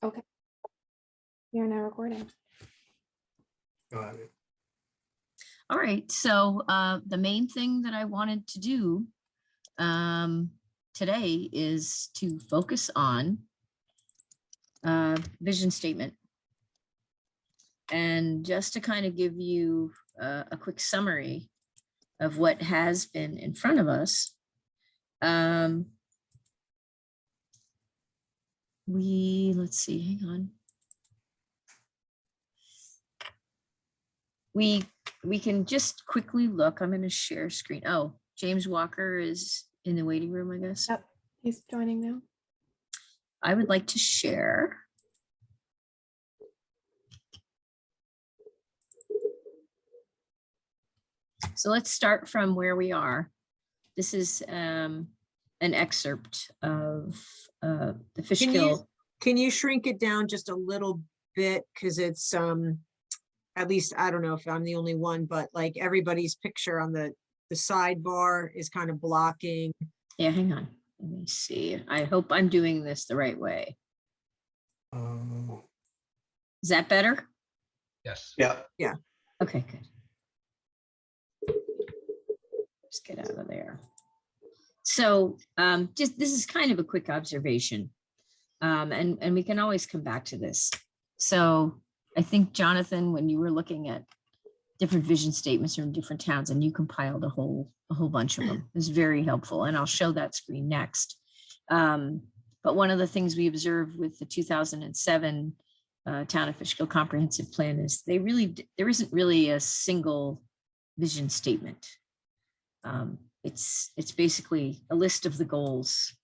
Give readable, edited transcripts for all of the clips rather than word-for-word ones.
Okay. We are now recording. Got it. All right, so the main thing that I wanted to do today is to focus on vision statement. And just to kind of give you a quick summary of what has been in front of us, let's see, hang on. We can just quickly look. I'm going to share screen. Oh, James Walker is in the waiting room, I guess. Yep, he's joining now. I would like to share. So let's start from where we are. This is an excerpt of the Fishkill. Can you shrink it down just a little bit? Because it's at least, I don't know if I'm the only one, but like everybody's picture on the sidebar is kind of blocking. Yeah, hang on. Let me see. I hope I'm doing this the right way. Is that better? Yes. Yeah. Yeah. Okay, good. Just get out of there. So just this is kind of a quick observation. And we can always come back to this. So I think, Jonathan, when you were looking at different vision statements from different towns, and you compiled a whole bunch of them, it was very helpful. And I'll show that screen next. But one of the things we observed with the 2007 Town of Fishkill Comprehensive Plan is there isn't really a single vision statement. It's basically a list of the goals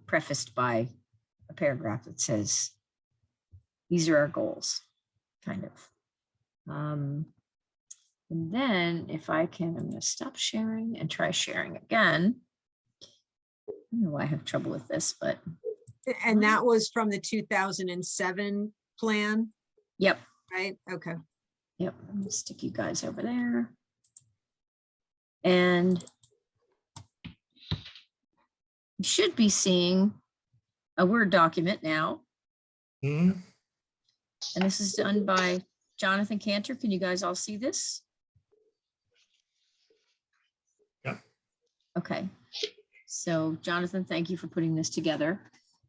prefaced by a paragraph that says, these are our goals, kind of. And then if I can, I'm going to stop sharing and try sharing again. I don't know why I have trouble with this, but. And that was from the 2007 plan? Yep. Right, okay. Yep, I'm gonna stick you guys over there. And you should be seeing a Word document now. Mhm. And this is done by Jonathan Cantor. Can you guys all see this? Yeah. Okay. So Jonathan, thank you for putting this together.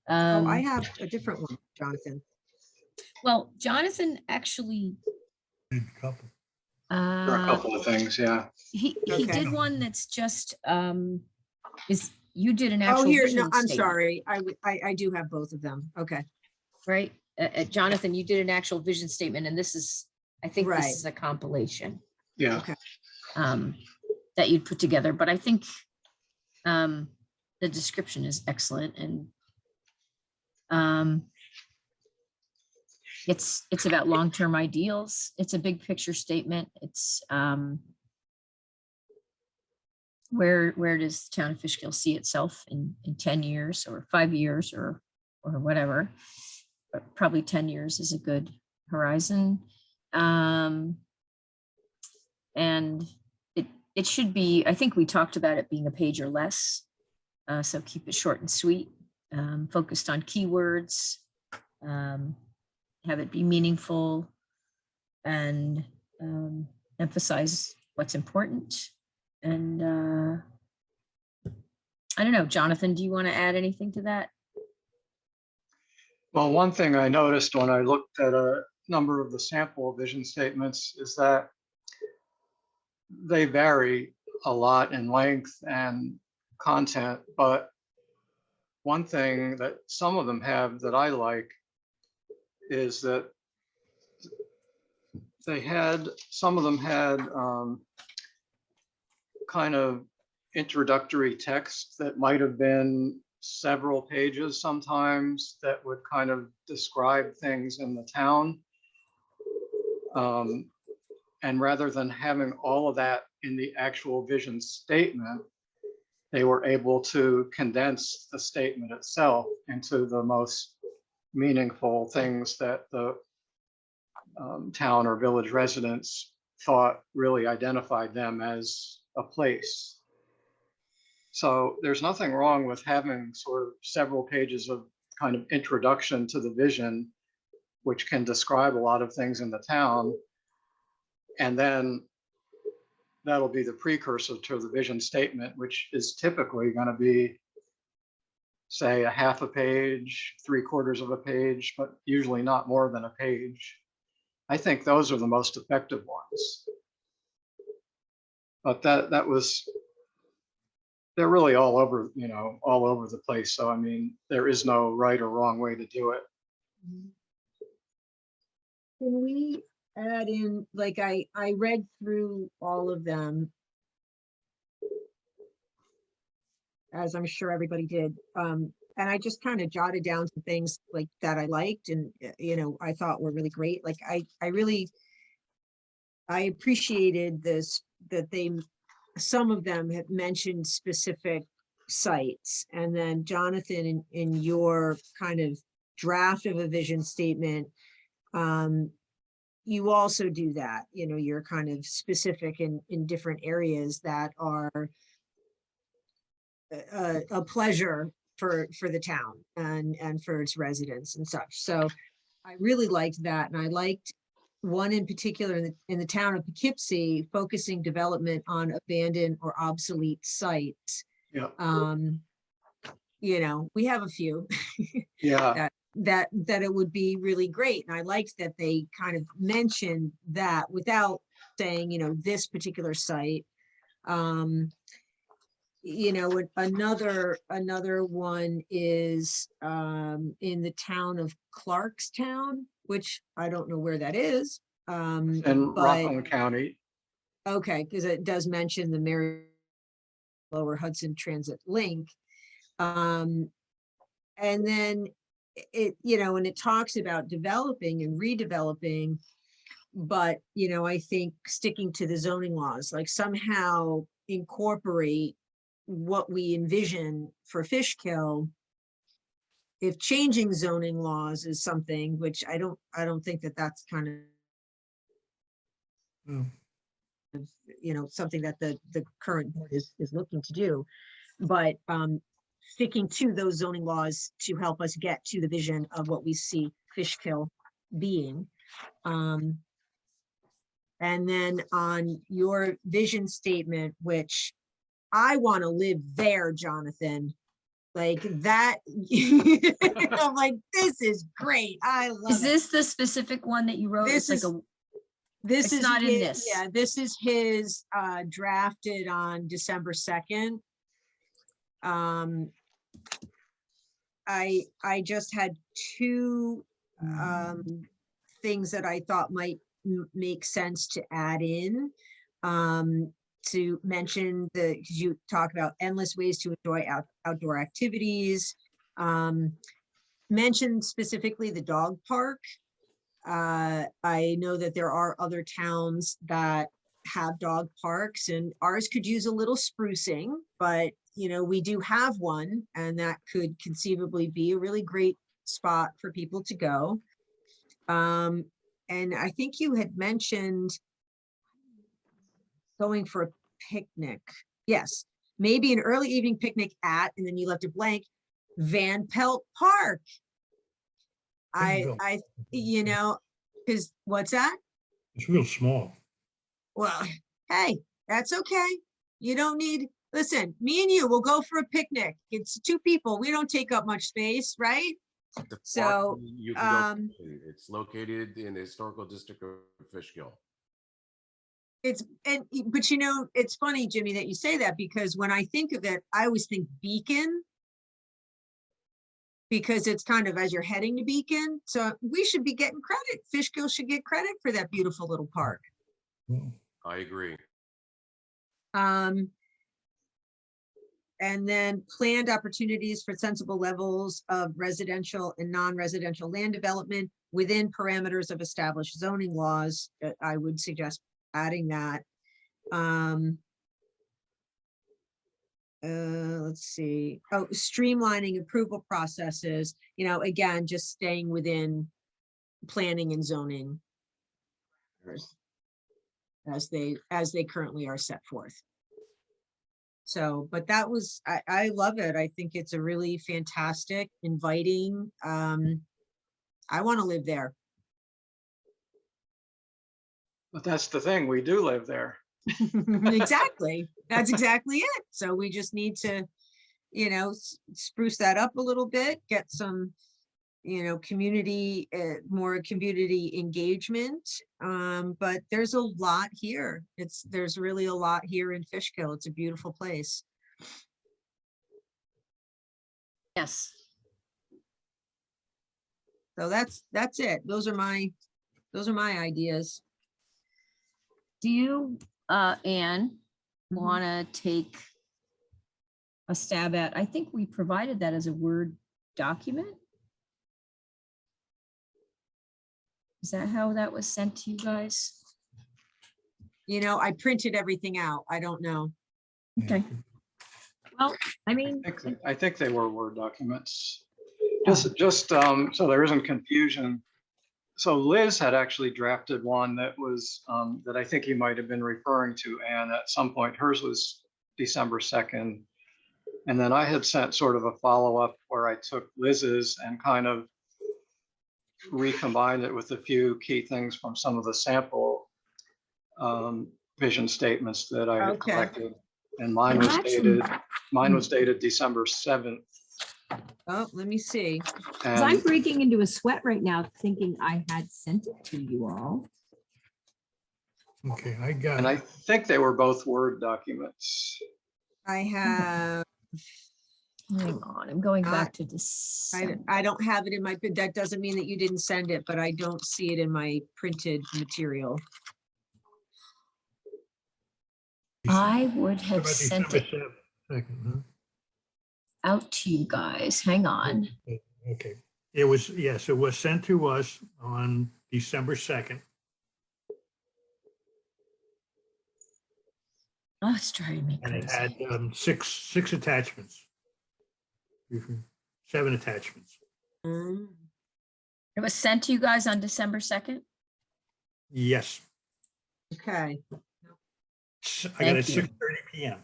Oh, I have a different one, Jonathan. Well, Jonathan actually Did a couple. For a couple of things, yeah. He Okay. did one that's just you did an Oh, actual here, vision no, I'm statement, sorry. I do have both of them. Okay. right? Jonathan, you did an actual vision statement, and this is, I think Right. this is a compilation Yeah. Okay. that you'd put together. But I think the description is excellent, and it's about long-term ideals. It's a big picture statement. It's where does the town of Fishkill see itself in 10 years or 5 years or whatever. But probably 10 years is a good horizon. And it should be, I think we talked about it being a page or less. So keep it short and sweet, focused on keywords, have it be meaningful, and emphasize what's important. And I don't know, Jonathan, do you want to add anything to that? Well, one thing I noticed when I looked at a number of the sample vision statements is that they vary a lot in length and content, but one thing that some of them have that I like is that some of them had kind of introductory text that might have been several pages sometimes that would kind of describe things in the town. And rather than having all of that in the actual vision statement, they were able to condense the statement itself into the most meaningful things that the town or village residents thought really identified them as a place. So there's nothing wrong with having sort of several pages of kind of introduction to the vision, which can describe a lot of things in the town. And then that'll be the precursor to the vision statement, which is typically going to be, say, a half a page, 3/4 of a page, but usually not more than a page. I think those are the most effective ones. But they're really all over, all over the place. So, I mean, there is no right or wrong way to do it. Can we add in, like, I read through all of them, as I'm sure everybody did. And I just kind of jotted down some things like that I liked and, I thought were really great. Like, I appreciated this, that some of them have mentioned specific sites. And then Jonathan, in your kind of draft of a vision statement, you also do that, you're kind of specific in different areas that are a pleasure for the town and for its residents and such. So I really liked that. And I liked one in particular in the town of Poughkeepsie, focusing development on abandoned or obsolete sites. Yeah. We have a few. Yeah. that it would be really great. And I liked that they kind of mentioned that without saying, this particular site. Another one is in the town of Clarkstown, which I don't know where that is. In But Rockland County. okay, because it does mention the Mary Lower Hudson Transit Link. And then and it talks about developing and redeveloping, but, I think sticking to the zoning laws, like somehow incorporate what we envision for Fishkill. If changing zoning laws is something, which I don't think that that's kind of, something that the current board is looking to do, but sticking to those zoning laws to help us get to the vision of what we see Fishkill being. And then on your vision statement, which I want to live there, Jonathan, like that. I'm like, this is great. I love Is this the specific one that you wrote? This It's is- like This It's is not in his- this. Yeah, this is his drafted on December 2nd. I just had two things that I thought might make sense to add in. To mention because you talk about endless ways to enjoy outdoor activities. Mention specifically the dog park. I know that there are other towns that have dog parks, and ours could use a little sprucing, but we do have one, and that could conceivably be a really great spot for people to go. And I think you had mentioned going for a picnic. Yes, maybe an early evening picnic at, and then you left it blank, Van Pelt Park. I because what's that? It's real small. Well, hey, that's okay. You don't need, listen, me and you will go for a picnic. It's two people. We don't take up much space, right? The So, park you can go to. It's located in the historical district of Fishkill. but it's funny, Jimmy, that you say that, because when I think of it, I always think Beacon, because it's kind of as you're heading to Beacon. So we should be getting credit. Fishkill should get credit for that beautiful little park. Well, I agree. And then planned opportunities for sensible levels of residential and non-residential land development within parameters of established zoning laws. I would suggest adding that. Let's see. Oh, streamlining approval processes, again, just staying within planning and zoning as they currently are set forth. So, but that was, I love it. I think it's a really fantastic, inviting, I want to live there. But that's the thing, we do live there. Exactly. That's exactly it. So we just need to, you know, spruce that up a little bit, get some, you know, community, more community engagement. But there's a lot here. There's really a lot here in Fishkill. It's a beautiful place. Yes. So that's it. Those are my ideas. Do you, Anne, Mhm. want to take a stab at, I think we provided that as a Word document? Is that how that was sent to you guys? You know, I printed everything out. I don't know. Okay. Well, I mean, I think they were Word documents. Yeah. Just so there isn't confusion. So Liz had actually drafted one that was, that I think you might have been referring to, Anne, at some point. Hers was December 2nd. And then I had sent sort of a follow-up where I took Liz's and kind of recombined it with a few key things from some of the sample vision statements that I had Okay. collected. And mine was dated December 7th. Oh, let me see. 'cause I'm And breaking into a sweat right now thinking I had sent it to you all. Okay, I got and I it. think they were both Word documents. I have, Hang on, I'm going Uh, back to December. I don't have it in my, but that doesn't mean that you didn't send it, but I don't see it in my printed material. I would How have about sent December it 2nd, out to you guys. Hang huh? on. Okay, it was, yes, it was sent to us on December 2nd. Oh, it's driving me And it crazy. had six attachments. 7 attachments. Mm, It was sent to you guys on December 2nd? Yes, Okay, I got it Thank you. 6:30 PM.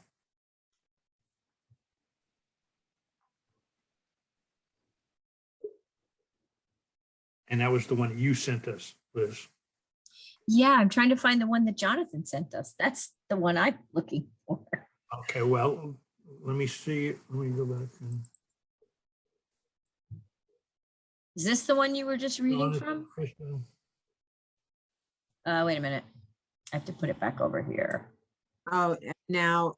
And that was the one you sent us, Liz. Yeah, I'm trying to find the one that Jonathan sent us. That's the one I'm looking for. Okay, well, let me see, let me go back. Is this the one you were just reading from? Fishkill. Wait a minute. I have to put it back over here. oh, now,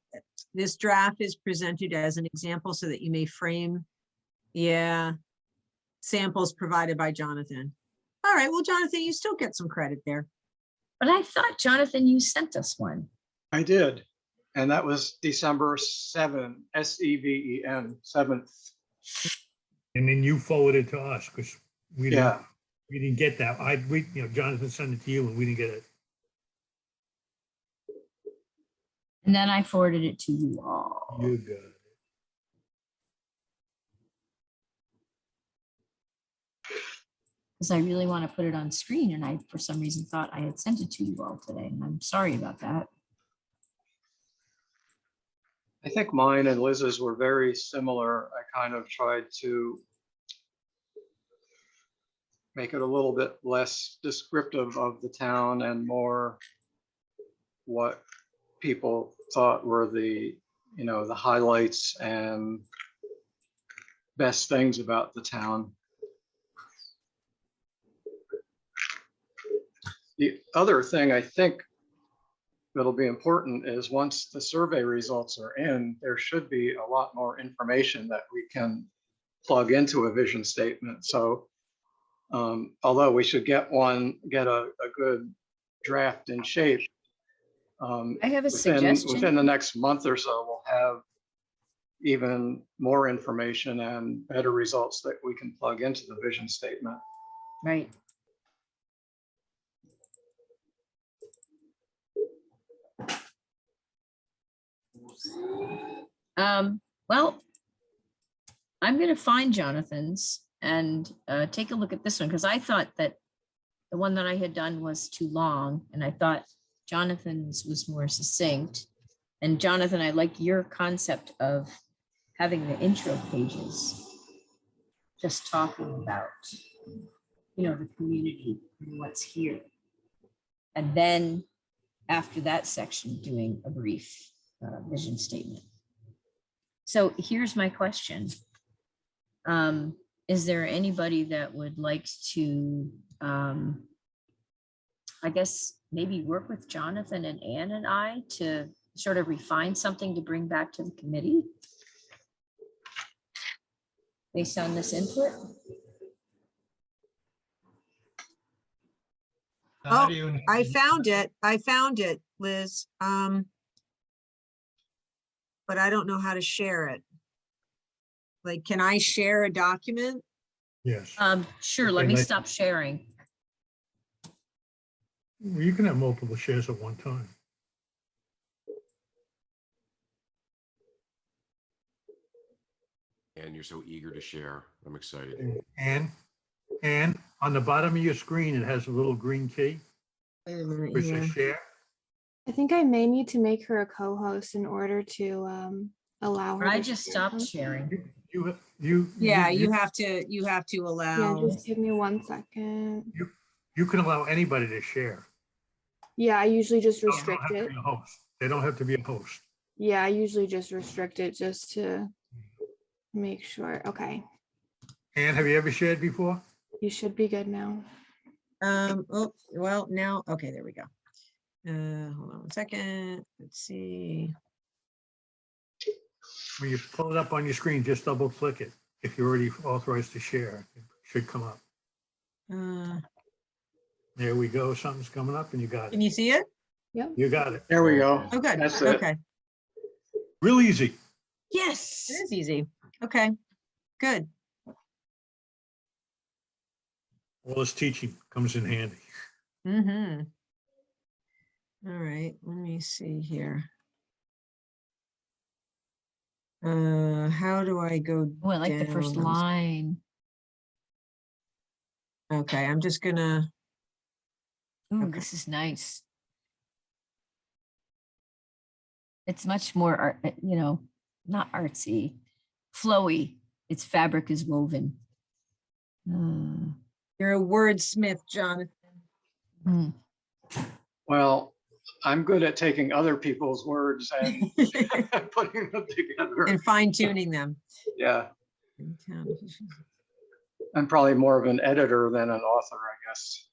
this draft is presented as an example so that you may frame, yeah, samples provided by Jonathan. All right, well, Jonathan, you still get some credit there. But I thought, Jonathan, you sent us one. I did. And that was December 7th, SEVEN, 7th. And then you forwarded to us because we Yeah. didn't get that. Jonathan sent it to you and we didn't get it. And then I forwarded it to you all. You got it. Because I really want to put it on screen and I, for some reason, thought I had sent it to you all today. And I'm sorry about that. I think mine and Liz's were very similar. I kind of tried to make it a little bit less descriptive of the town and more what people thought were the highlights and best things about the town. The other thing I think that'll be important is once the survey results are in, there should be a lot more information that we can plug into a vision statement. So although we should get a good draft in shape, I have a suggestion. within the next month or so, we'll have even more information and better results that we can plug into the vision statement. Right. Well, I'm going to find Jonathan's and take a look at this one because I thought that the one that I had done was too long and I thought Jonathan's was more succinct. And Jonathan, I like your concept of having the intro pages just talking about, the community and what's here. And then after that section, doing a brief vision statement. So here's my question. Is there anybody that would like to, I guess, maybe work with Jonathan and Ann and I to sort of refine something to bring back to the committee based on this input? Oh, I found it, Liz. But I don't know how to share it. Like, can I share a document? Yes. Sure, let Okay, me nice. stop sharing. You can have multiple shares at one time. And you're so eager to share. I'm excited. And on the bottom of your screen, it has a little green key, Wait a minute which here. says share. I think I may need to make her a co-host in order to allow her. I to just share. stopped sharing. Yeah, you you have to Yeah, allow. just give me 1 second. you can allow anybody to share. Yeah, I usually just They don't restrict have to it. be a host. They don't have to be a host. Yeah, I usually just restrict it just to make sure. Okay, Ann, have you ever shared before? you should be good now. Oh, well, now, okay, there we go. Hold on 1 second. Let's see. When you pull it up on your screen, just double click it. If you're already authorized to share, it should come up. Uh, There we go. Something's coming up and you got Can it. you see it? Yep. You got it. There we go. Oh, good. That's it. Okay. Real easy. Yes. It is easy. Okay, good. All this teaching comes in handy. Mm-hmm. All right, let me see here. How do I go? Oh, I like the first down? line. Okay, I'm just gonna, Ooh, Okay. this is nice. It's much more, not artsy, flowy. Its fabric is woven. you're a wordsmith, Jonathan. Mm. Well, I'm good at taking other people's words and putting them together. And fine tuning them. Yeah, I'm probably more of an editor than an author, I guess.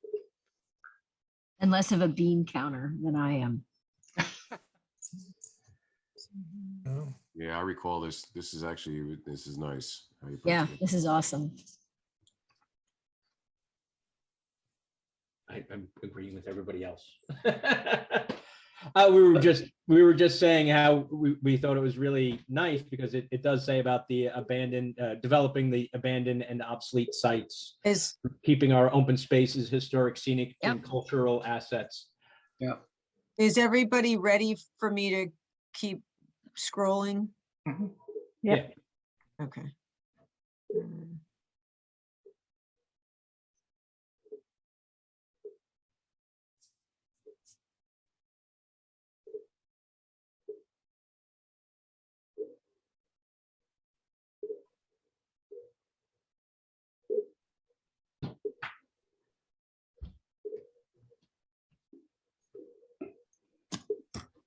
And less of a bean counter than I am. Oh, Yeah, I recall this. This is nice. How you put it Yeah, together. this is awesome. I'm agreeing with everybody else. We were just saying how we thought it was really nice because it does say about the developing the abandoned and obsolete sites, Is, keeping our open spaces, historic, scenic, and Yep. cultural assets. Yeah. is everybody ready for me to keep scrolling? Mhm. Yep. Okay.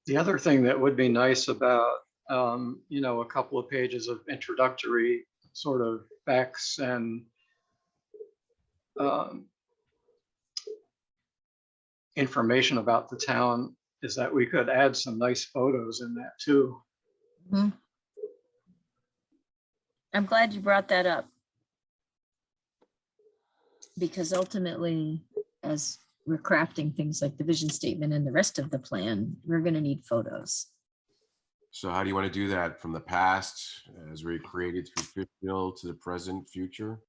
The other thing that would be nice about, a couple of pages of introductory sort of facts and information about the town is that we could add some nice photos in that too. Mhm. I'm glad you brought that up. Because ultimately, as we're crafting things like the vision statement and the rest of the plan, we're going to need photos. So how do you want to do that from the past as we created through Fishkill to the present, future?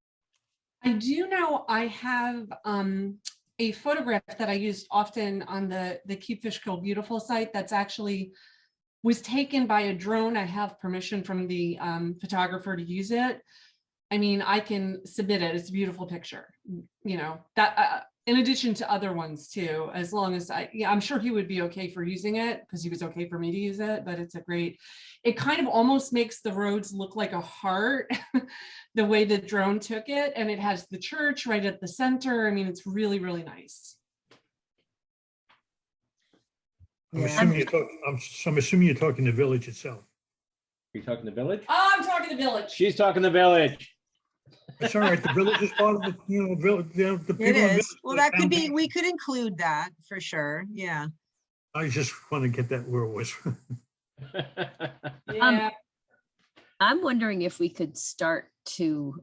I do know I have a photograph that I used often on the Keep Fishkill Beautiful site that's actually was taken by a drone. I have permission from the photographer to use it. I mean, I can submit it. It's a beautiful picture. That in addition to other ones too, as long as I'm sure he would be okay for using it because he was okay for me to use it, but it kind of almost makes the roads look like a heart, the way the drone took it. And it has the church right at the center. I mean, it's really, really nice. I'm Yeah. assuming I'm assuming you're talking the village itself. Are you talking the village? Oh, I'm talking the village. She's talking the village. It's all right. The village is part of the, village, the people. It in the is. village, Well, the that could be, town. we could include that for sure. Yeah. I just want to get that where it was. Yeah. I'm wondering if we could start to,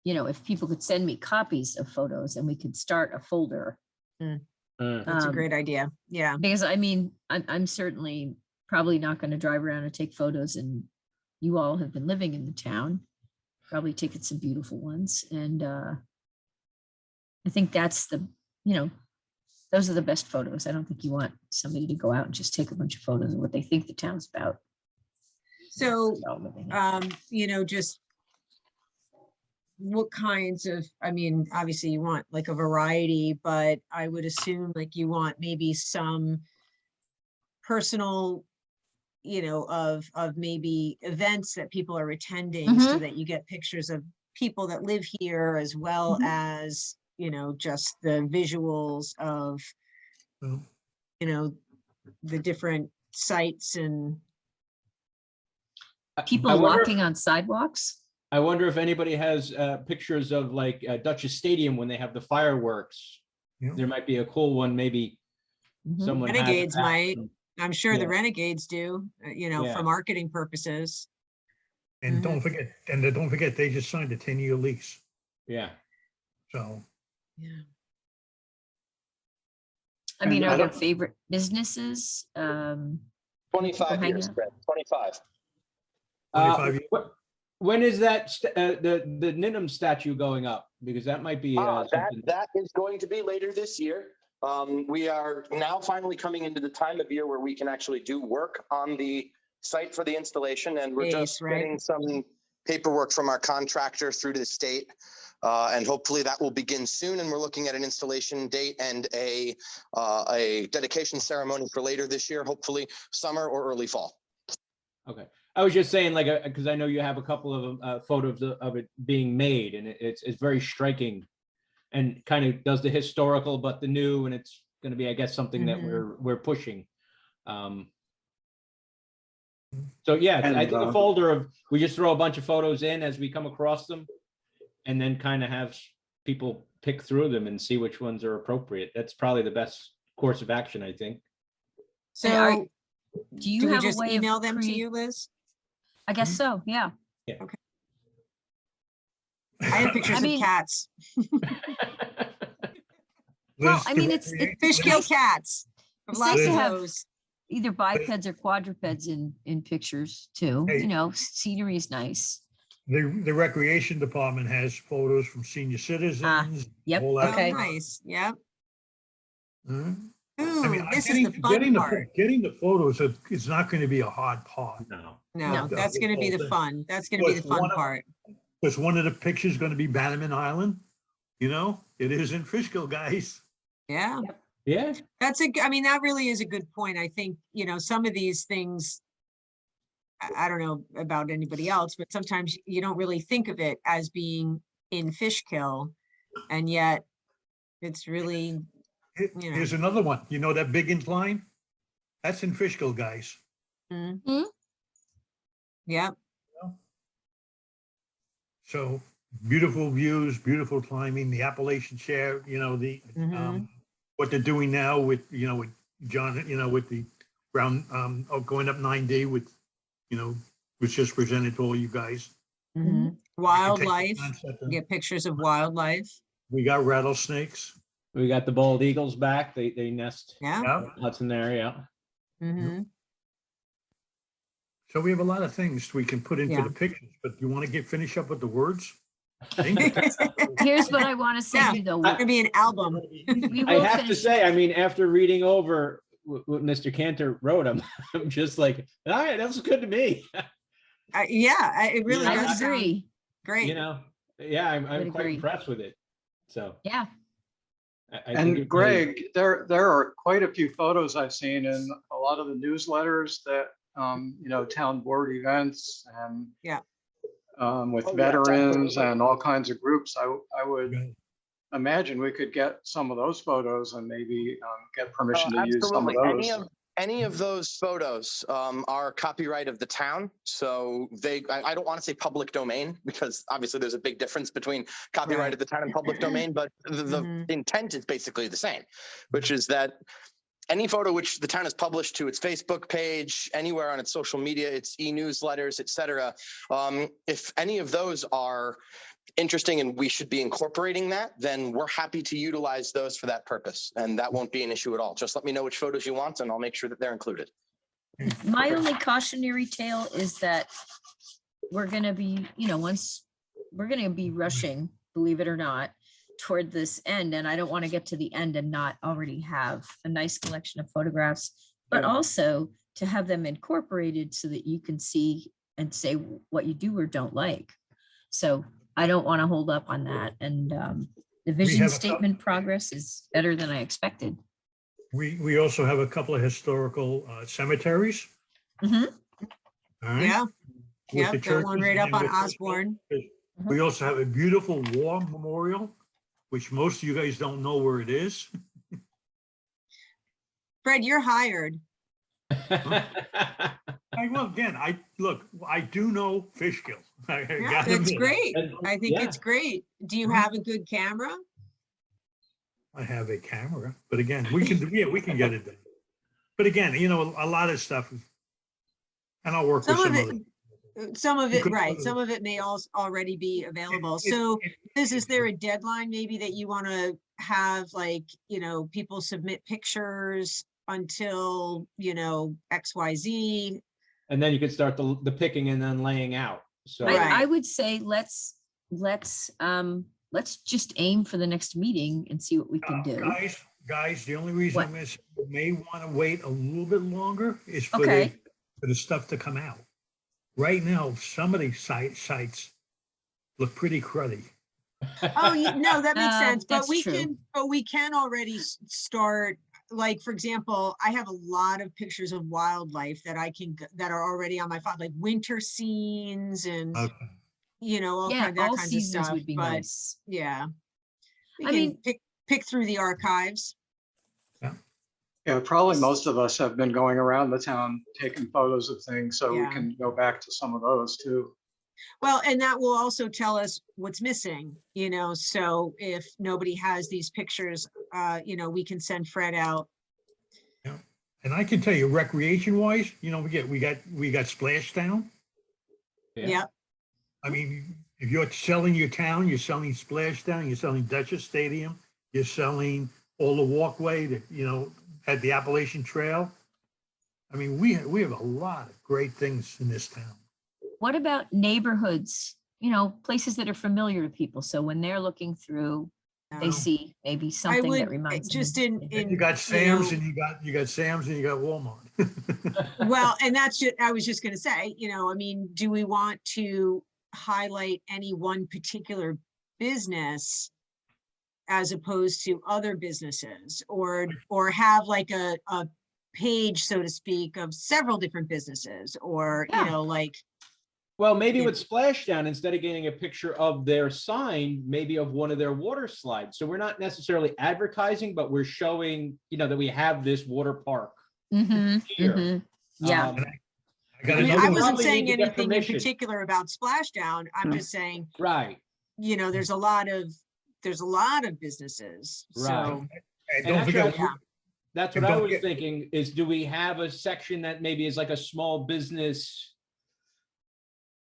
if people could send me copies of photos and we could start a folder. That's a great idea. Yeah. Because I mean, I'm certainly probably not going to drive around and take photos, and you all have been living in the town, probably taken some beautiful ones. And I think that's those are the best photos. I don't think you want somebody to go out and just take a bunch of photos of what they think the town's about. So, just what kinds of, I mean, obviously you want like a variety, but I would assume like you want maybe some personal, of maybe events that people are attending so that you get pictures of people that live here as well as, just the visuals of, Oh. the different sites and. People I wonder walking on sidewalks. I wonder if anybody has pictures of like Dutchess Stadium when they have the fireworks. Yeah. There might be a cool one, maybe someone has Renegades that. might. I'm sure Yeah. the Renegades do, Yeah. for marketing purposes. And don't forget, they just signed a 10-year lease. Yeah. So Yeah. I mean, And are I there don't- favorite businesses? 25 hang years, out. Brett, 25. 25 years. When is that the Ninham statue going up? Because that might be something. That is going to be later this year. We are now finally coming into the time of year where we can actually do work on the site for the installation, and we're just Right. getting some paperwork from our contractor through to the state. And hopefully that will begin soon. And we're looking at an installation date and a dedication ceremony for later this year, hopefully summer or early fall. Okay. I was just saying, like, because I know you have a couple of photos of it being made, and it's very striking, and kind of does the historical but the new, and it's going to be, I guess, something that we're pushing. So yeah, And, I think a folder of, we just throw a bunch of photos in as we come across them, and then kind of have people pick through them and see which ones are appropriate. That's probably the best course of action, I think. So Do you do we have a just way email of them to you, Liz? I guess so. Yeah. I have pictures I mean- of cats, Well, Liz, I mean, the it's Fishkill nice- cats. it's Lots nice to of have those. either bipeds or quadrupeds in pictures too. Hey. Scenery is nice. The recreation department has photos from senior citizens. Yep, all that Oh, okay. stuff. nice. Yep. Mhm. Ooh, this is the fun part. Getting the photos is not going to be a hard part. No. No, No. that's gonna be the Whole thing. fun. That's gonna be the What's fun one of- part. Because one of the pictures is going to be Bannerman Island. It is in Fishkill, guys. Yeah. Yeah. I mean, that really is a good point. I think, some of these things, I don't know about anybody else, but sometimes you don't really think of it as being in Fishkill. And yet it's really, Here's another one. You know that big incline? That's in Fishkill, guys. yeah, So beautiful views, beautiful climbing, the Appalachian chair, what they're doing now with John, with the ground, going up 9D with, was just presented to all you guys. You can take the wildlife, concept and- get pictures of wildlife. We got rattlesnakes. We got the bald eagles back. They nest Yeah. Yeah. lots in there. Yeah. Mhm. So we have a lot of things we can put into Yeah. the pictures, but you want to finish up with the words? Here's what I want to say Yeah. to you though. It's gonna be an album. We I will have to finish. say, I mean, after reading over what Mr. Cantor wrote, I'm just like, all right, that was good to me. It really Yeah, does I sound agree. great. Yeah, would I'm quite agree. impressed with it. So Yeah. I think And it really- Greg, there are quite a few photos I've seen in a lot of the newsletters that, town board events and Yeah. with Oh, yeah, veterans definitely. and all kinds of groups. I would Right. imagine we could get some of those photos and maybe get permission to use some of Absolutely. those. Any of those photos are copyright of the town. So I don't want to say public domain because obviously there's a big difference between copyright Right. of the town and public domain, but the Mhm. intent is basically the same, which is that any photo which the town has published to its Facebook page, anywhere on its social media, its e-newsletters, et cetera, if any of those are interesting and we should be incorporating that, then we're happy to utilize those for that purpose. And that won't be an issue at all. Just let me know which photos you want and I'll make sure that they're included. My only cautionary tale is that we're gonna be, we're gonna be rushing, believe it or not, toward this end. And I don't want to get to the end and not already have a nice collection of photographs, but Yeah. also to have them incorporated so that you can see and say what you do or don't like. So I don't want to hold up on that. And the vision have a statement progress is better than I expected. We also have a couple of historical cemeteries. Mhm. All right. Yeah, with yeah, the that one churches right up and on with the- Osborne. We also have a beautiful war memorial, which most of you guys don't know where it is. Fred, you're hired. I do know Fishkill. I Yeah, gotta that's admit, great. And- I think yeah. it's great. Do you Mhm. have a good camera? I have a camera, but again, we can get it done. But again, a lot of stuff, and I'll work with Some of some it, other. some of You it, could- right, some of it may also already be available. it- So it- is there a deadline maybe that you want to have, like, people submit pictures until, XYZ? And then you could start the picking and then laying out. So Right. I would say let's just aim for the next meeting and see what we can do. Guys, the only reason What? I'm gonna say you may want to wait a little bit longer is for Okay. the stuff to come out. Right now, some of these sites look pretty cruddy. Oh, no, that makes sense, but That's we true. can already start, like, for example, I have a lot of pictures of wildlife that that are already on my phone, like winter scenes and, Okay. all Yeah, that all kinds of seasons stuff, would be but nice. yeah. We I can mean- pick through the archives. Yeah, probably most of us have been going around the town taking photos of things, so we Yeah. can go back to some of those too. Well, and that will also tell us what's missing, so if nobody has these pictures, we can send Fred out. And I can tell you, recreation wise, we got Splashdown. Yeah. Yep, I mean, if you're selling your town, you're selling Splashdown, you're selling Dutchess Stadium, you're selling all the walkway that, at the Appalachian Trail. I mean, we have a lot of great things in this town. What about neighborhoods, places that are familiar to people? So when they're looking through, they no. see maybe I something that would, reminds them. just And you got Sam's and you got Sam's and you got Walmart. well, and that's just, I was just gonna say, I mean, do we want to highlight any one particular business as opposed to other businesses, or have like a page, so to speak, of several different businesses, or, Yeah. like, Well, maybe Yeah. with Splashdown, instead of getting a picture of their sign, maybe of one of their water slides. So we're not necessarily advertising, but we're showing, that we have this water park Mhm, here. mhm. Yeah. Um, I got I mean, another I one. wasn't Probably saying need to get anything in permission. particular about Splashdown. I'm No. just saying, Right. there's a lot of businesses, Right. so. And And don't actually, forget, Yeah. that's And what I don't was forget- thinking is, do we have a section that maybe is like a small business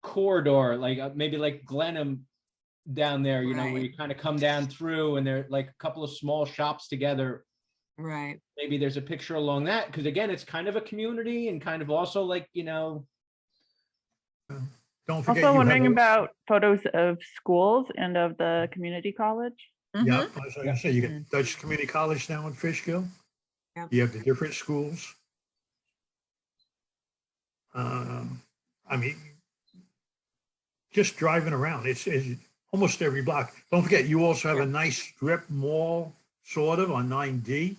corridor, like maybe like Glenham down there, where Right. you kind of come down through and there are like a couple of small shops together. Right. Maybe there's a picture along that, because again, it's kind of a community and kind of also like, don't forget. Also you wondering have about photos of schools and of the community college. Yeah, Mhm. as I say, you got Dutch Community College down in Fishkill. Yep. You have the different schools. I mean, just driving around, it's almost every block. Don't forget, you also have a nice strip mall sort of on 9D,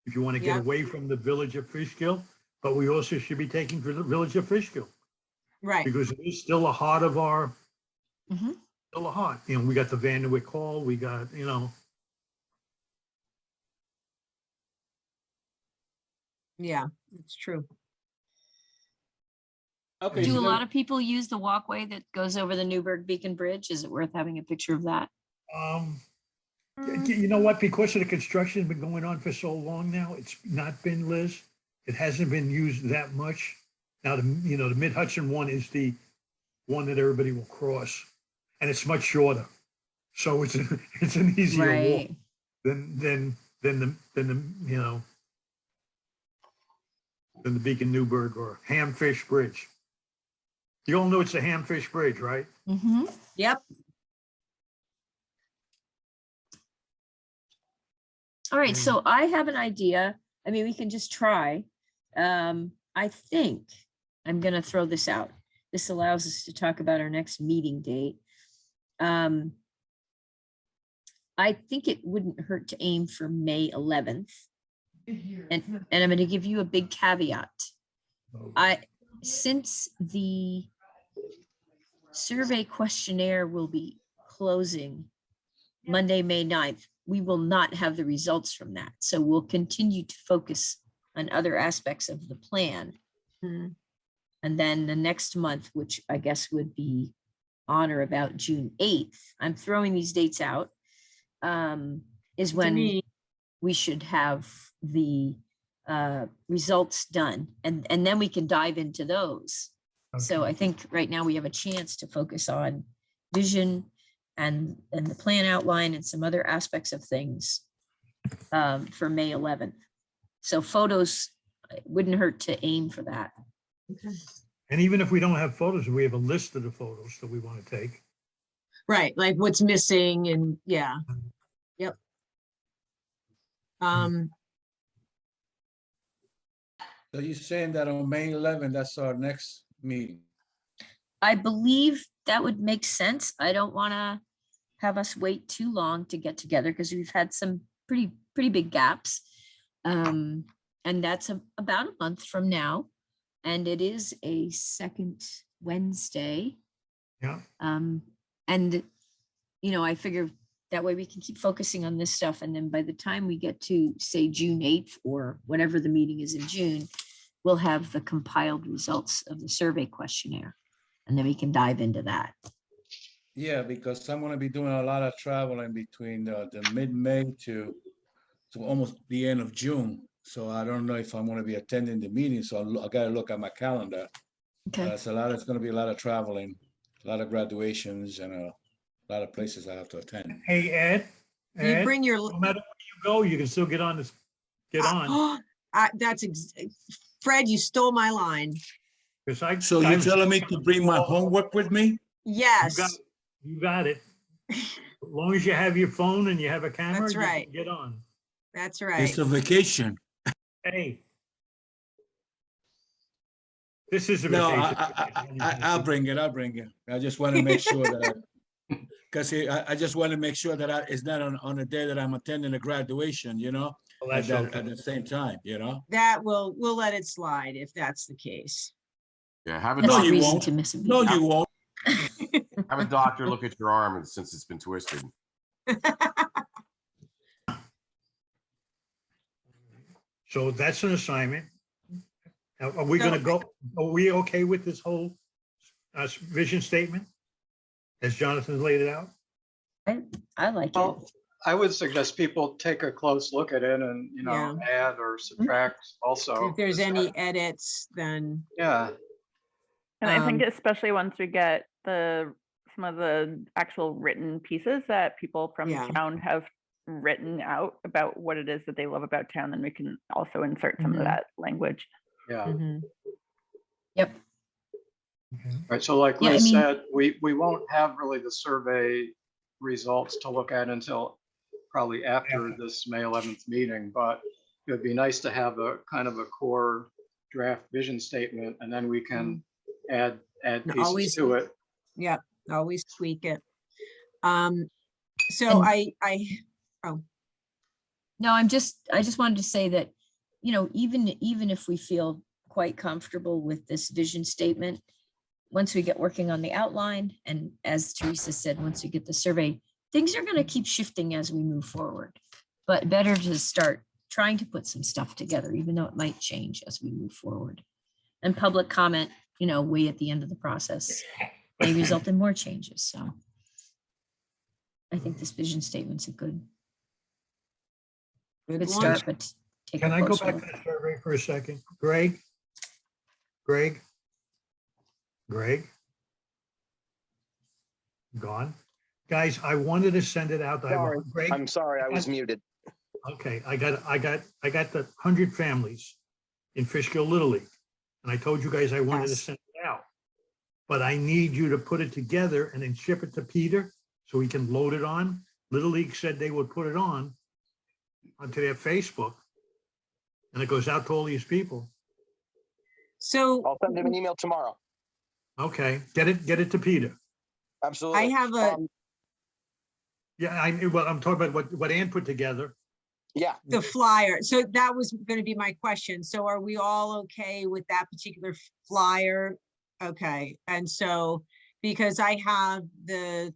if you want to get Yeah. away from the village of Fishkill, but we also should be taking for the village of Fishkill Right. because it is still a heart of our, Mhm. still a heart. You know, we got the Vanderwick Hall, we got, you know, Yeah, it's true. Okay. Do so a then- lot of people use the walkway that goes over the Newburgh Beacon Bridge? Is it worth having a picture of that? you know what? Because of the construction's been going on for so long now, it's not been, Liz. It hasn't been used that much. Now, the Mid Hudson one is the one that everybody will cross, and it's much shorter. So it's an easier walk Right. than the than the Beacon Newburgh or Hamfish Bridge. You all know it's the Hamfish Bridge, right? Mm-hmm. Yep. All right, so I have an idea. I mean, we can just try. I think I'm gonna throw this out. This allows us to talk about our next meeting date. I think it wouldn't hurt to aim for May 11th. And I'm gonna give you a big caveat. Since the survey questionnaire will be closing Monday, May 9th, we will not have the results from that. So we'll continue to focus on other aspects of the plan. Mhm. And then the next month, which I guess would be on or about June 8th, I'm throwing these dates out, is when me. we should have the results done. And then we can dive into those. So I think right now we have a chance to focus on vision and the plan outline and some other aspects of things for May 11th. So photos, it wouldn't hurt to aim for that. And even if we don't have photos, we have a list of the photos that we want to take. Right, like what's missing and yeah. Yep. So you're saying that on May 11th, that's our next meeting? I believe that would make sense. I don't want to have us wait too long to get together because we've had some pretty big gaps. And that's about a month from now. And it is a second Wednesday. Yeah. And, you know, I figure that way we can keep focusing on this stuff. And then by the time we get to, say, June 8th or whatever the meeting is in June, we'll have the compiled results of the survey questionnaire. And then we can dive into that. Yeah, because I'm gonna be doing a lot of traveling between the mid-May to almost the end of June. So I don't know if I'm gonna be attending the meeting, so I gotta look at my calendar. Okay. It's gonna be a lot of traveling, a lot of graduations and a lot of places I have to attend. Hey, Ed. You Ed, bring your. no matter where you go, you can still get on this, get on. Fred, you stole my line. Because So you're telling me to bring my homework with me? Yes, You got it. As long as you have your phone and you have a camera, That's you can right. get on. that's right. It's a vacation. Hey. This is a No, vacation. I'll bring it. I just want to make sure that because I just want to make sure that it's not on a day that I'm attending a graduation, you know, Well, at that's okay. the same time, you know? We'll let it slide if that's the case. Yeah, have a That's No, a you doctor, reason won't. to miss a No, meeting. you won't. have a doctor look at your arm since it's been twisted. So that's an assignment. Now, are we gonna go, are we okay with this whole vision statement? As Jonathan laid it out? I like it. Well, I would suggest people take a close look at it and, add or subtract also. If there's any edits, then Yeah, And I think Um, especially once we get some of the actual written pieces that people from Yeah. town have written out about what it is that they love about town, then we can also insert some Mhm. of that language. yeah. mhm. Yep. Right, so like Yeah, I Liz mean- said, we won't have really the survey results to look at until probably after this May 11th meeting, but it would be nice to have a kind of a core draft vision statement, and then we can add And pieces always- to it. Yep, always tweak it. So And- I No, I just wanted to say that, even if we feel quite comfortable with this vision statement, once we get working on the outline, and as Teresa said, once we get the survey, things are going to keep shifting as we move forward. But better to start trying to put some stuff together, even though it might change as we move forward. And public comment, way at the end of the process may result in more changes. So I think this vision statement's a good Good start, launch. but take Can a I go closer back look. to the survey for a second? Greg? Greg? Gone? Guys, I wanted to send it out. Sorry, Greg? I'm sorry, I was muted. Okay, I got the 100 families in Fishkill Little League. And I told you guys I wanted to Yes. send it out. But I need you to put it together and then ship it to Peter so he can load it on. Little League said they would put it on onto their Facebook. And it goes out to all these people. So I'll send him an email tomorrow. Okay, get it to Peter. Absolutely. I have a, Yeah, I'm talking about what Ann put together. Yeah, the flyer. So that was going to be my question. So are we all okay with that particular flyer? Okay. And so, because I have the,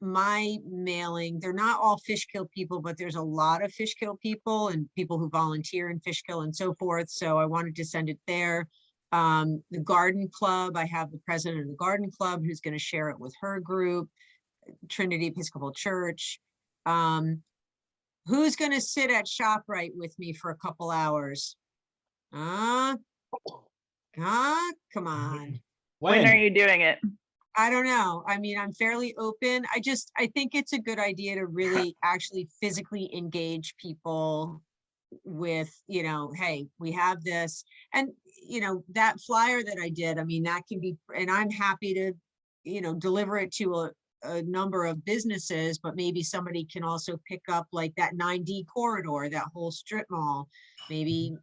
my mailing, they're not all Fishkill people, but there's a lot of Fishkill people and people who volunteer in Fishkill and so forth. So I wanted to send it there. The garden club, I have the president of the garden club who's going to share it with her group, Trinity Episcopal Church. Who's going to sit at ShopRite with me for a couple hours? Come on. When are you doing it? I don't know. I mean, I'm fairly open. I think it's a good idea to really actually physically engage people with, hey, we have this. And, that flyer that I did, I mean, that can be, and I'm happy to, deliver it to a number of businesses, but maybe somebody can also pick up like that 9D corridor, that whole strip mall. Maybe,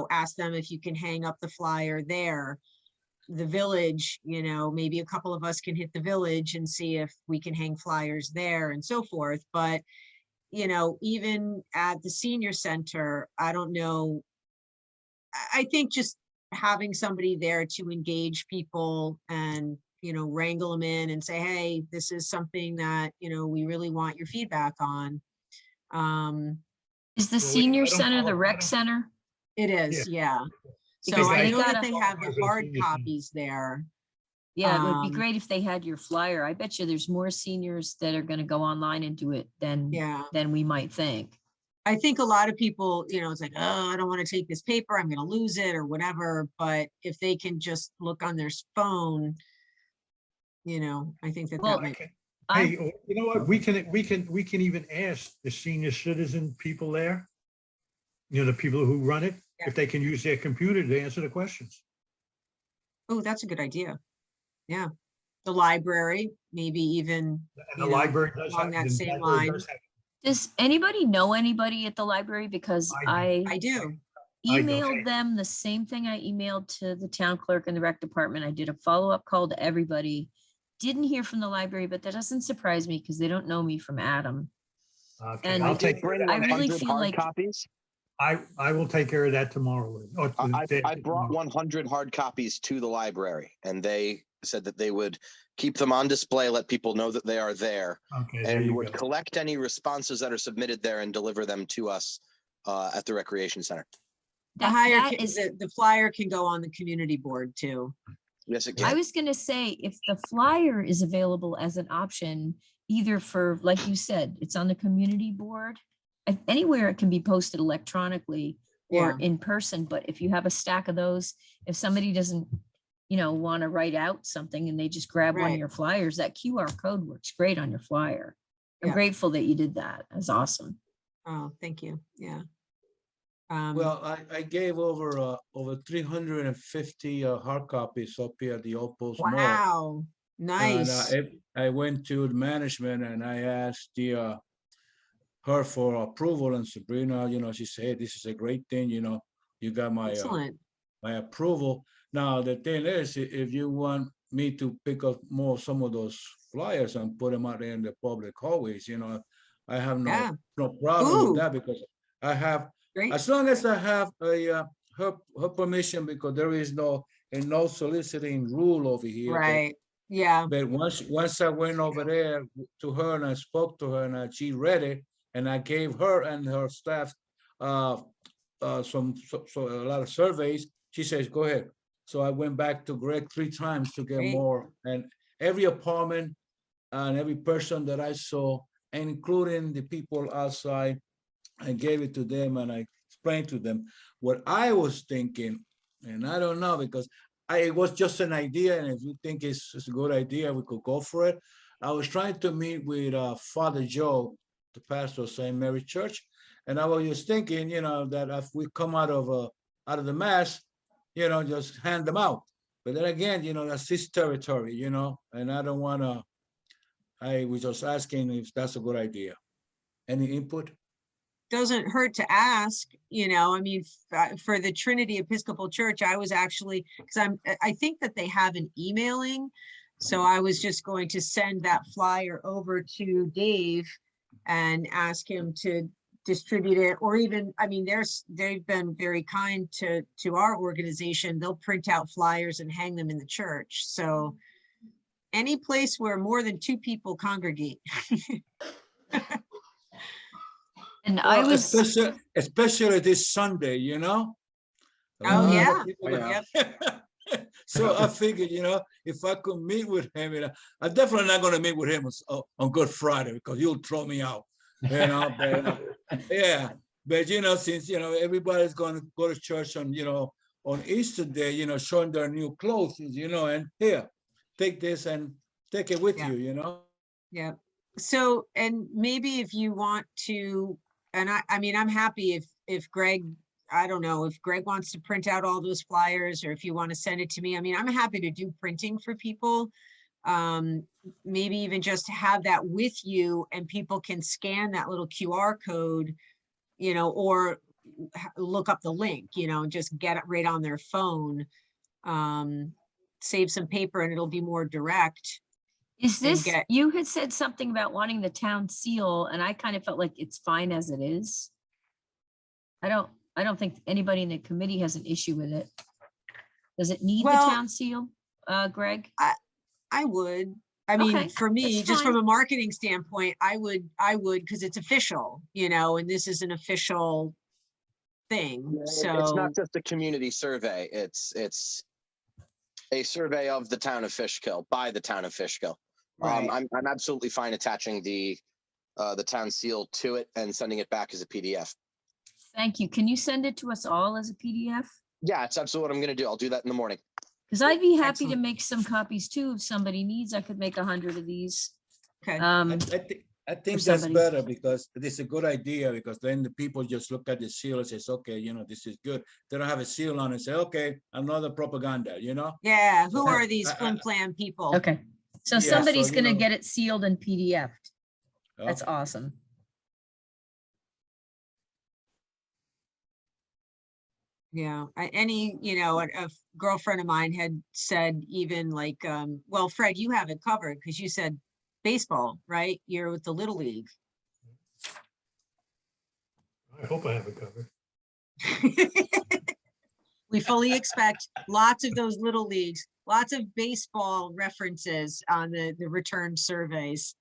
ask them if you can hang up the flyer there. The village, maybe a couple of us can hit the village and see if we can hang flyers there and so forth. But, even at the senior center, I don't know. I think just having somebody there to engage people and, wrangle them in and say, hey, this is something that, we really want your feedback on. Is the Well, senior I don't center the follow- I rec don't- center? It is, yeah. So Because I they know that gotta- they have the hard Senior center. copies there. Yeah, it would be Um, great if they had your flyer. I bet you there's more seniors that are gonna go online and do it than we might think. I think a lot of people, it's like, oh, I don't want to take this paper, I'm gonna lose it or whatever. But if they can just look on their phone, I think that Well, that might. Hey, you know what? We can even ask the senior citizen people there, the people who run it, if they can use their computer to answer the questions. Oh, that's a good idea. Yeah. The library, maybe even, And the library does along have. that the same library line. does have- Does anybody know anybody at the library? Because I I do. I do. emailed them the same thing I emailed to the town clerk and the rec department. I did a follow-up call to everybody. Didn't hear from the library, but that doesn't surprise me because they don't know me from Adam. Okay, And I'll did take, bring I really 100 feel hard like- copies. I will take care of that tomorrow. or the day I after brought tomorrow. 100 hard copies to the library, and they said that they would keep them on display, let people know that they are there, Okay, there and you would go. collect any responses that are submitted there and deliver them to us at the recreation center. that is, The flyer can go on the community board too. Yes, it I can. was gonna say, if the flyer is available as an option, either for, like you said, it's on the community board, anywhere it can be posted electronically or in person, but if you have a stack of those, if somebody doesn't, want to write out something and they just grab one of Right. your flyers, that QR code works great on your flyer. I'm Yeah. grateful that you did that. That's awesome. Oh, thank you. Yeah. Well, I gave over 350 hard copies up here at the Old Post Mall. Wow, And nice. I went to the management and I asked her for approval, and Sabrina, she said, this is a great thing, you got my Excellent. my approval. Now, the thing is, if you want me to pick up some of those flyers and put them out there in the public hallways, I have Yeah. no problem with Ooh. that because I have, Great. as long as I have her permission, because there is no soliciting rule over here. Right. Yeah. But once I went over there to her and I spoke to her and she read it and I gave her and her staff a lot of surveys. She says, go ahead. So I went back to Greg 3 times to get Great. more, and every apartment and every person that I saw, including the people outside, I gave it to them and I explained to them what I was thinking. And I don't know, because it was just an idea. And if you think it's a good idea, we could go for it. I was trying to meet with Father Joe, the pastor of St. Mary Church. And I was just thinking, that if we come out of the mass, just hand them out. But then again, that's his territory, and I don't want to, I was just asking if that's a good idea. Any input? Doesn't hurt to ask, I mean, for the Trinity Episcopal Church, I was actually, because I think that they have an emailing. So I was just going to send that flyer over to Dave and ask him to distribute it, or even, I mean, they've been very kind to our organization. They'll print out flyers and hang them in the church. So any place where more than 2 people congregate. And Well, I was, especially this Sunday, A Oh, lot of yeah. people Yeah. So I figured, if I could meet with him, I'm definitely not going to meet with him on Good Friday because he'll throw me out, But, yeah, but since everybody's going to go to church on Easter Day, showing their new clothes, and here, take this and take it with Yeah. you, Yeah. So, and maybe if you want to, and I mean, I'm happy if Greg, I don't know, if Greg wants to print out all those flyers, or if you want to send it to me. I mean, I'm happy to do printing for people. Maybe even just to have that with you, and people can scan that little QR code, or look up the link, and just get it right on their phone. Save some paper and it'll be more direct. is and this, get- you had said something about wanting the town seal, and I kind of felt like it's fine as it is. I don't think anybody in the committee has an issue with it. Does it need the Well, town seal, Greg? I would. I mean, Okay, for me, that's just from fine. a marketing standpoint, I would, because it's official, and this is an official thing. It's So, not just a community survey. It's a survey of the town of Fishkill by the town of Fishkill. right. I'm absolutely fine attaching the town seal to it and sending it back as a PDF. Thank you. Can you send it to us all as a PDF? Yeah, it's absolutely what I'm going to do. I'll do that in the morning. Because I'd be happy to Excellent. make some copies too. If somebody needs, I could make 100 of these. Okay. I think for that's somebody. better because it's a good idea, because then the people just look at the seal and says, okay, this is good. They don't have a seal on and say, okay, another propaganda, Yeah. Who So, are these I- flim flam people? Okay. So Yeah, somebody's so, gonna get it sealed and PDF. Oh, That's awesome. Yeah. A girlfriend of mine had said, even like, well, Fred, you have it covered because you said baseball, right? You're with the Little League. I hope I have it covered. We fully expect lots of those little leagues, lots of baseball references on the return surveys.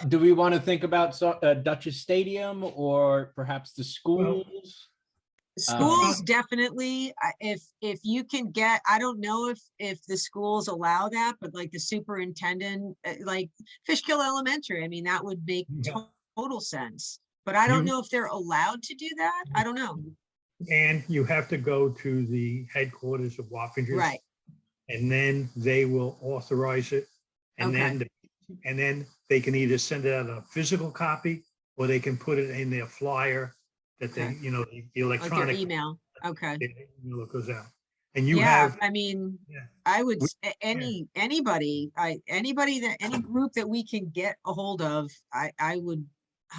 Do we want to think about Dutchess Stadium or perhaps the schools? Schools definitely, if you can get, I don't know if the schools allow that, but like the superintendent, like Fishkill Elementary, I mean, that would make Yeah. total sense. But I don't You- know if they're allowed to do that. I don't know. And you have to go to the headquarters of Wappingers. Right. And then they will authorize it. And Okay. then they can either send it out a physical copy, or they can put it in their flyer that they, Okay. the Like their electronic. email. Okay. Email goes out. And you Yeah, have, I mean, Yeah. I would, anybody that, any group that we can get a hold of, I would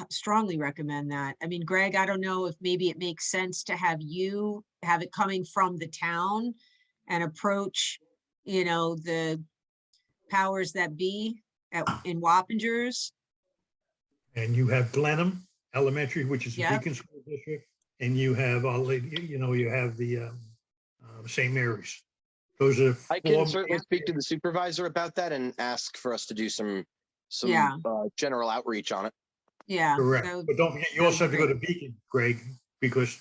strongly recommend that. I mean, Greg, I don't know if maybe it makes sense to have it coming from the town and approach, the powers that be in Wappingers. And you have Glenham Elementary, which is the Yep. Beacon School District, and you have you have the St. Mary's. Those are I can four. certainly speak to the supervisor about that and ask for us to do some Yeah. general outreach on it. Yeah. Correct. that would- But don't forget, you that also have would to be go to Beacon, Greg, because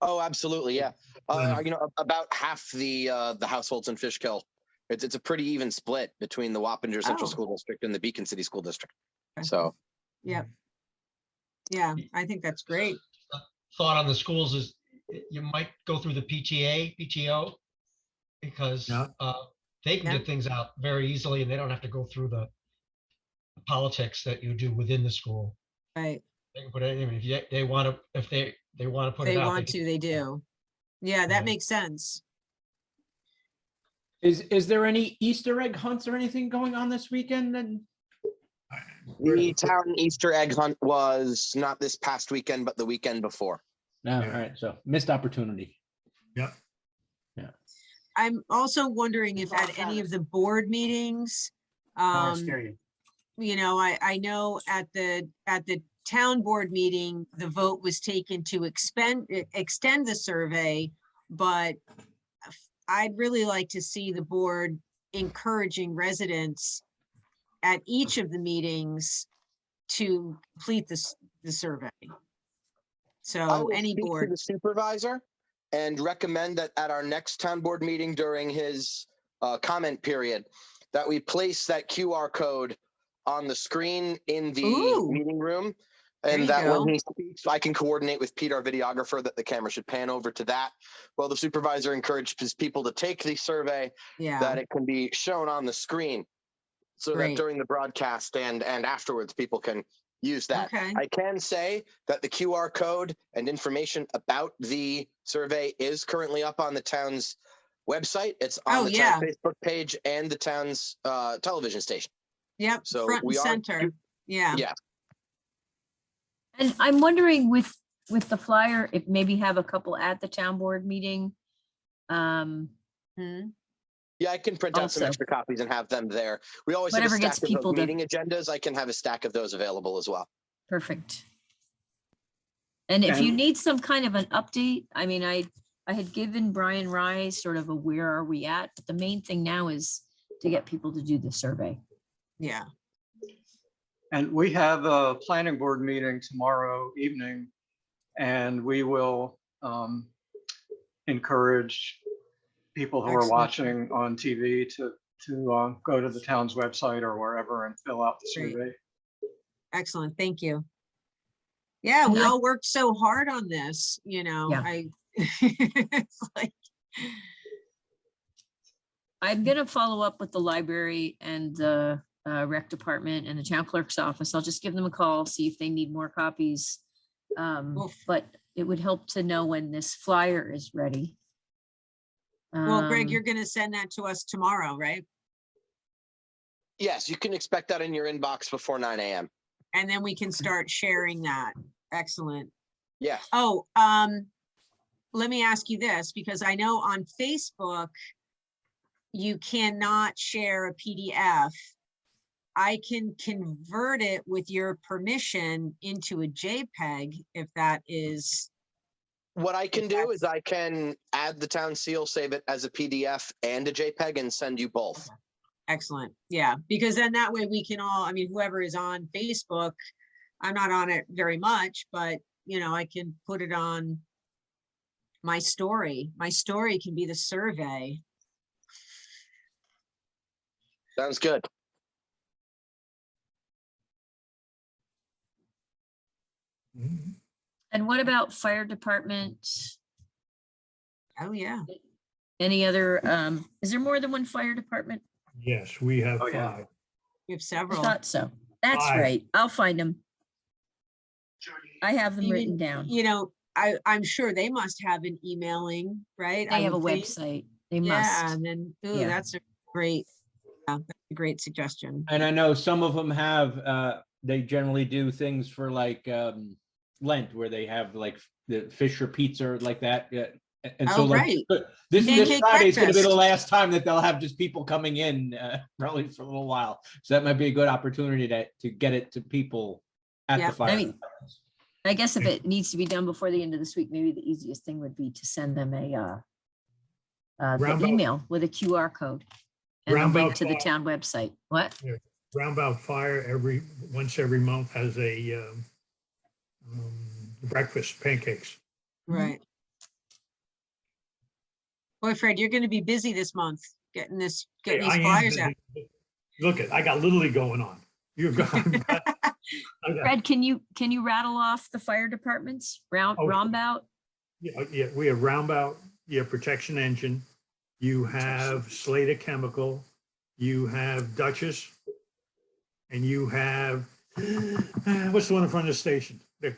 Oh, absolutely, yeah. Yeah. About half the households in Fishkill. It's a pretty even split between the Wappinger Central Oh. School District and the Beacon City School District. Okay. So Yep. Yeah, I think that's great. Thought on the schools is you might go through the PTO, because Yeah. they can Yeah. get things out very easily and they don't have to go through the politics that you do within the school. Right. They can put it, if they want to, if they want to put They it out. want to, they do. Yeah, that Yeah. makes sense. Is there any Easter egg hunts or anything going on this weekend? And the town Easter egg hunt was not this past weekend, but the weekend before. no, Yeah. all right, so missed opportunity. Yep. I'm also wondering if at any of the board meetings, you know, I know at the town board meeting, the vote was taken to extend the survey, but I'd really like to see the board encouraging residents at each of the meetings to complete the survey. I So will any speak to board, the supervisor and recommend that at our next town board meeting during his comment period, that we place that QR code on the screen in the Ooh. meeting room. There And you that go. when he speaks, I can coordinate with Pete, our videographer, that the camera should pan over to that. Well, the supervisor encouraged his people to take the survey, yeah, that it can be shown on the screen, so that Great. during the broadcast and afterwards, people can use that. Okay. I can say that the QR code and information about the survey is currently up on the town's website. It's on Oh, the yeah. town Facebook page and the town's television station. Yep, So front and we are- center. Yeah. Yeah, And I'm wondering with the flyer, if maybe have a couple at the town board meeting. Hmm. yeah, I can print out some Also. extra copies and have them there. We always Whatever have a gets stack of people those to- meeting agendas. I can have a stack of those available as well. Perfect. And if you And- need some kind of an update, I mean, I had given Brian Rye sort of a where are we at, but the main thing now is to get people to do the survey. Yeah. And we have a planning board meeting tomorrow evening, and we will encourage people who are Excellent. watching on TV to go to the town's website or wherever and fill out the Great. survey. Excellent. Thank you. Yeah, And we I- all worked so hard on this, you know, Yeah. it's like, I'm gonna follow up with the library and the rec department and the town clerk's office. I'll just give them a call, see if they need more copies. Oof. But it would help to know when this flyer is ready. well, Greg, Um, you're gonna send that to us tomorrow, right? Yes, you can expect that in your inbox before 9 a.m. And then we can start sharing that. Excellent. Yeah. Oh, let me ask you this, because I know on Facebook, you cannot share a PDF. I can convert it with your permission into a JPEG if that is, What I can do is That's- I can add the town seal, save it as a PDF and a JPEG, and send you both. excellent. Yeah, because then that way we can all, I mean, whoever is on Facebook, I'm not on it very much, but you know, I can put it on my story. My story can be the survey. Sounds good. Mhm. And what about fire department? Oh, yeah. Any other, is there more than one fire department? Yes, we have Oh, yeah. 5. We have I several. thought so. That's Five. right. I'll find them. I have them Even, written down. You know, I'm sure they must have an emailing, right? I They have a would think. website. They Yeah, must. and then, ooh, Yeah. that's a great, that's a great suggestion. And I know some of them have, they generally do things for like Lent, where they have like the fish or pizza like that. Yeah, And Oh, so like right. this Pancake Friday is going to be the breakfast. last time that they'll have just people coming in probably for a little while. So that might be a good opportunity to get it to people at Yeah. the fire. I mean, I guess if it needs to be done before the end of this week, maybe the easiest thing would be to send them the Roundabout- email with a QR code and a link Roundabout to the fire. town website. What? Roundabout Fire once every month has a breakfast, pancakes. Right. Boy, Fred, you're gonna be busy this month getting these I am flyers out. busy. Look I got Little League going on. You've got. Fred, can you rattle off the fire departments? Roundabout? Yeah, we have Roundabout, you have Protection Engine, you have Slater Chemical, you have Duchess, and you have, what's the one in front of the station? The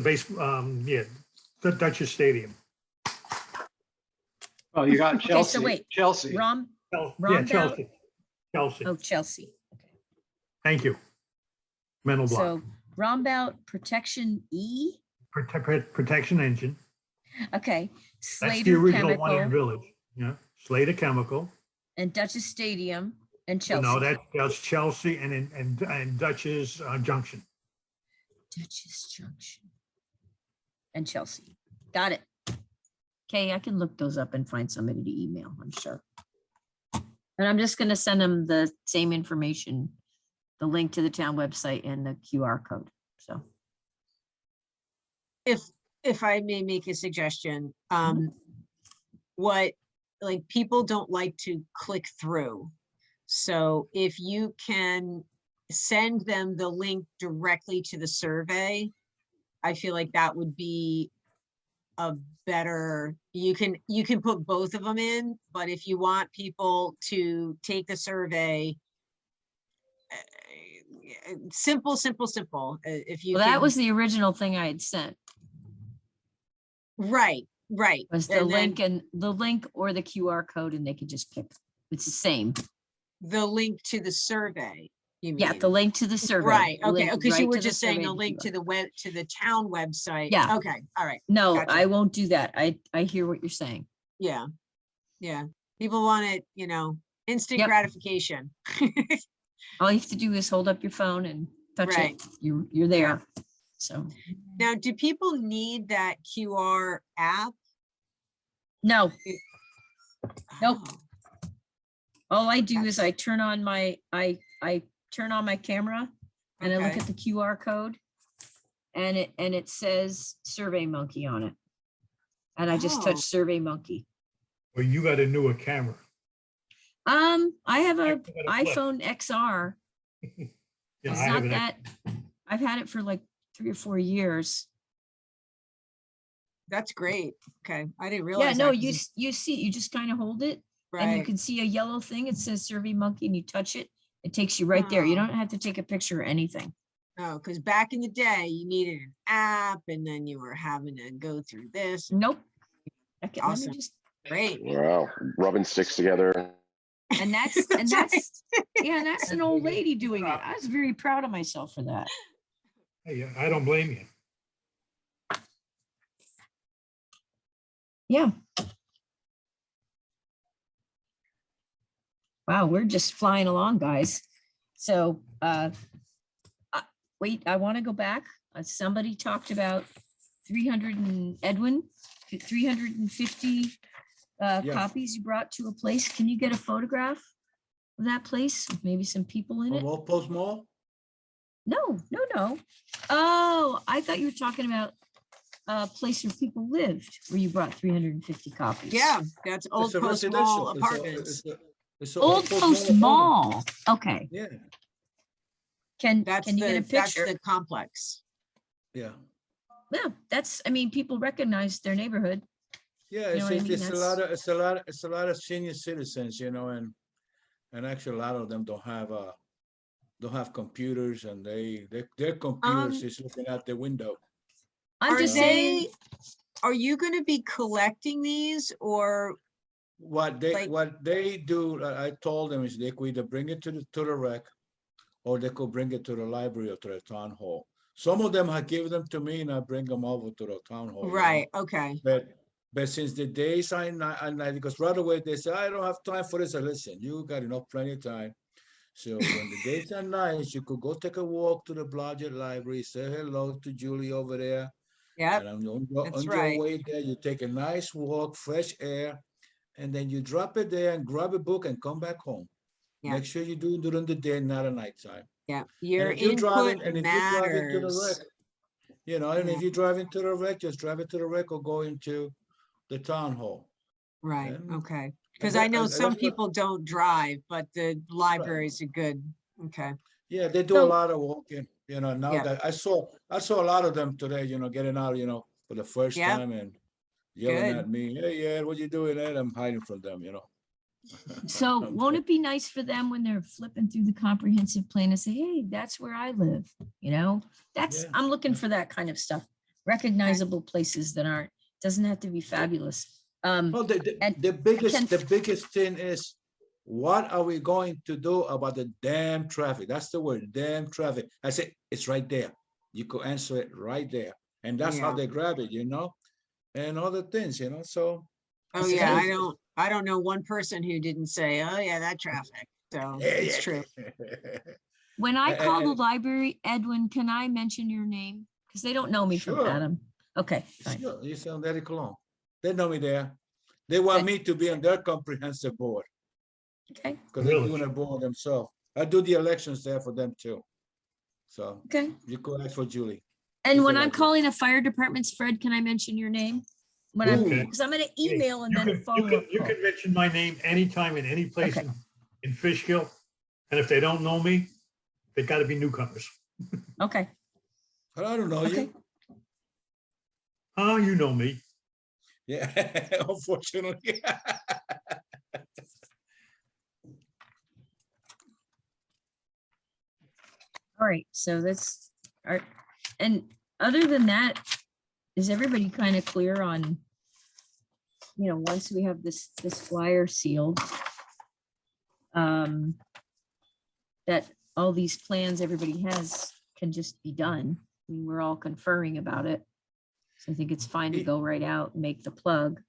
base, the Duchess Stadium. Oh, you got Okay, Chelsea. so wait, Chelsea. Yeah, Roundabout? Chelsea. Oh, Chelsea. Okay. Thank you. Mental block. So Roundabout Protection E. Protection Engine. Okay. That's the Slater original one in Chemical Village. Yeah, Slater Chemical. and Duchess Stadium and Well, Chelsea. no, that's Chelsea and Dutchess Junction. Duchess Junction and Chelsea. Got it. Okay, I can look those up and find somebody to email, I'm sure. And I'm just going to send them the same information, the link to the town website and the QR code. So If I may make a suggestion, what, like, people don't like to click through. So if you can send them the link directly to the survey, I feel like that would be a better, you can put both of them in, but if you want people to take the survey, simple, if you well, that can- was the original thing I had sent. right. Was the And then link or the QR code, and they could just pick. It's the same. the link to the survey, you mean? Yeah, the link to the survey. Right, the okay, link because you right were to the just saying survey a and link QR. to the web, to the town website. Yeah. Okay, all right, No, gotcha. I won't do that. I hear what you're saying. yeah. People want it, instant Yep. gratification. All you have to do is hold up your phone and touch Right. it. You're there. So Now, do people need that QR app? no, Nope. Oh, all I do is I turn on my camera and I look Okay. at the QR code and it says Survey Monkey on it. And I just Oh. touch Survey Monkey. Well, you got a newer camera. I have a You got a flip. iPhone XR. Yeah, It's I have not an that, I've had it for like 3 or 4 years. That's great. Okay, I didn't Yeah, realize. no, that 'cause you see, you just kind of hold it and you Right, can see a yellow thing. It says Survey Monkey and you touch it. It takes you right there. You Oh. don't have to take a picture or anything. oh, because back in the day, you needed an app and then you were having to go through this. Nope. Okay, let me Awesome. just, Great. Wow, rubbing sticks together. and that's, yeah, and that's an old lady doing it. I was very proud of myself for that. Hey, I don't blame you. Yeah. Wow, we're just flying along, guys. So, wait, I want to go back. Somebody talked about 300 and Edwin, 350 Yeah. copies you brought to a place. Can you get a photograph of that place with maybe some people in it? Of Old Post Mall? No. Oh, I thought you were talking about a place where people lived, where you brought 350 copies. Yeah, that's Old It's a Post residential. Mall It's a- apartments. it's a Old Post apartment. Mall. Okay. Yeah, Can That's you get a that's picture? the complex. yeah. Yeah, I mean, people recognize their neighborhood. Yeah, You know what I mean? it's a lot of, it's a lot of senior citizens, and actually a lot of them don't have computers, and their computers is looking out the window. I'm Are just saying, are you gonna be collecting these or, What they do, I told them, is they could either bring it to the rec, or they could bring it to the library or to the town hall. Some of them have given them to me and I bring them over to the town hall. you know. Right, okay. But since the days I night, because right away they say, I don't have time for this. I listen, you got enough plenty of time. So when the days are nice, you could go take a walk to the Blodgett Library, say hello to Julie over there. Yep, And on that's your right. way there, you take a nice walk, fresh air, and then you drop it there and grab a book and come back home. Yeah. Make sure you do it during the day, not at nighttime. Yeah, And your if you're driving, input and if you're driving to the wreck, matters. and Yeah. if you're driving to the wreck, just drive it to the wreck or go into the town hall. Right, And okay. Because I know some that's what, people don't drive, but the libraries are good. Okay, yeah, they do a So- lot of walking, now Yeah. that I saw a lot of them today, getting out, for the first Yeah. time and yelling Good. at me, hey, yeah, what you doing? And I'm hiding from them, So won't it be nice for them when they're flipping through the comprehensive plan to say, hey, that's where I live, That's, Yeah. I'm looking for that kind of stuff. Recognizable places that aren't, doesn't have to be fabulous. Well, and the biggest can- the biggest thing is, what are we going to do about the damn traffic? That's the word, damn traffic. I say it's right there. You could answer it right there, and that's how Yeah. they grab it, and other things, So Oh, It's yeah, okay. I don't know one person who didn't say, oh, yeah, that traffic. So it's true. When I And- call the and- library, Edwin, can I mention your name? Because they don't know me from Sure. Adam. Okay, fine. Sure, you sound very Cologne. They know me there. They want Good. me to be on their comprehensive board Okay, because they're Really? doing a board themselves. I do the elections there for them too. So okay. you could ask for Julie. And She's when the I'm right calling the fire departments, Fred, can I mention your name? When I'm, Okay. because I'm gonna Hey, email and you then a can- follow-up You call. can mention my name anytime in any place Okay. in Fishkill. And if they don't know me, they gotta be newcomers. Okay, I don't know okay. you. Oh, you know me. Yeah, unfortunately. All right, so that's, all right. And other than that, is everybody kind of clear on, once we have this flyer sealed, that all these plans everybody has can just be done. I mean, we're all conferring about it. So I think it's fine to go right out and make the plug.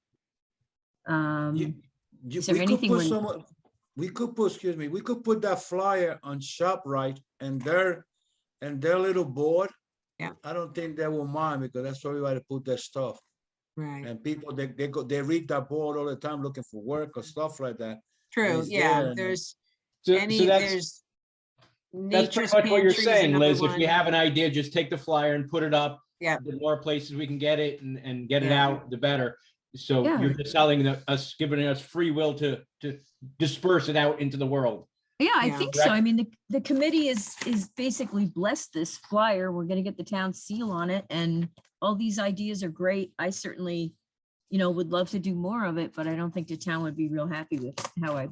Is there We could anything put when, we could put, excuse me, we could put that flyer on ShopRite and their little board. Yeah. I don't think they will mind because that's where everybody put their stuff. Right. And people, they read that board all the time looking for work or stuff like that. True, It's yeah, there and there's So there's that's Nature's pretty much what you're Pantry is saying, another Liz. If you one. have an idea, just take the flyer and put it up. Yeah. The more places we can get it and get it Yeah. out, the better. So Yeah. you're just telling us, giving us free will to disperse it out into the world. yeah, I Yeah. think so. I mean, the committee is basically blessed this flyer. We're gonna get the town seal on it and all these ideas are great. I certainly, would love to do more of it, but I don't think the town would be real happy with how I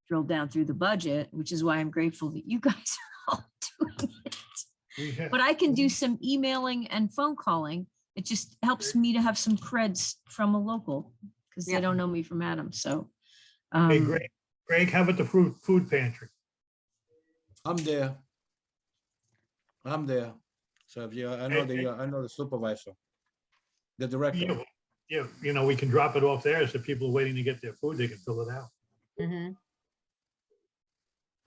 drilled down through the budget, which is why I'm grateful that you guys are all doing it. We have- But I can do some emailing and phone calling. It just helps me to have some creds from a local because Yeah. they don't know me from Adam. So, Hey, Greg, how about the food pantry? I'm there. So if I know the supervisor, the director. Yeah, we can drop it off there. So people are waiting to get their food, they can fill it out. Mhm.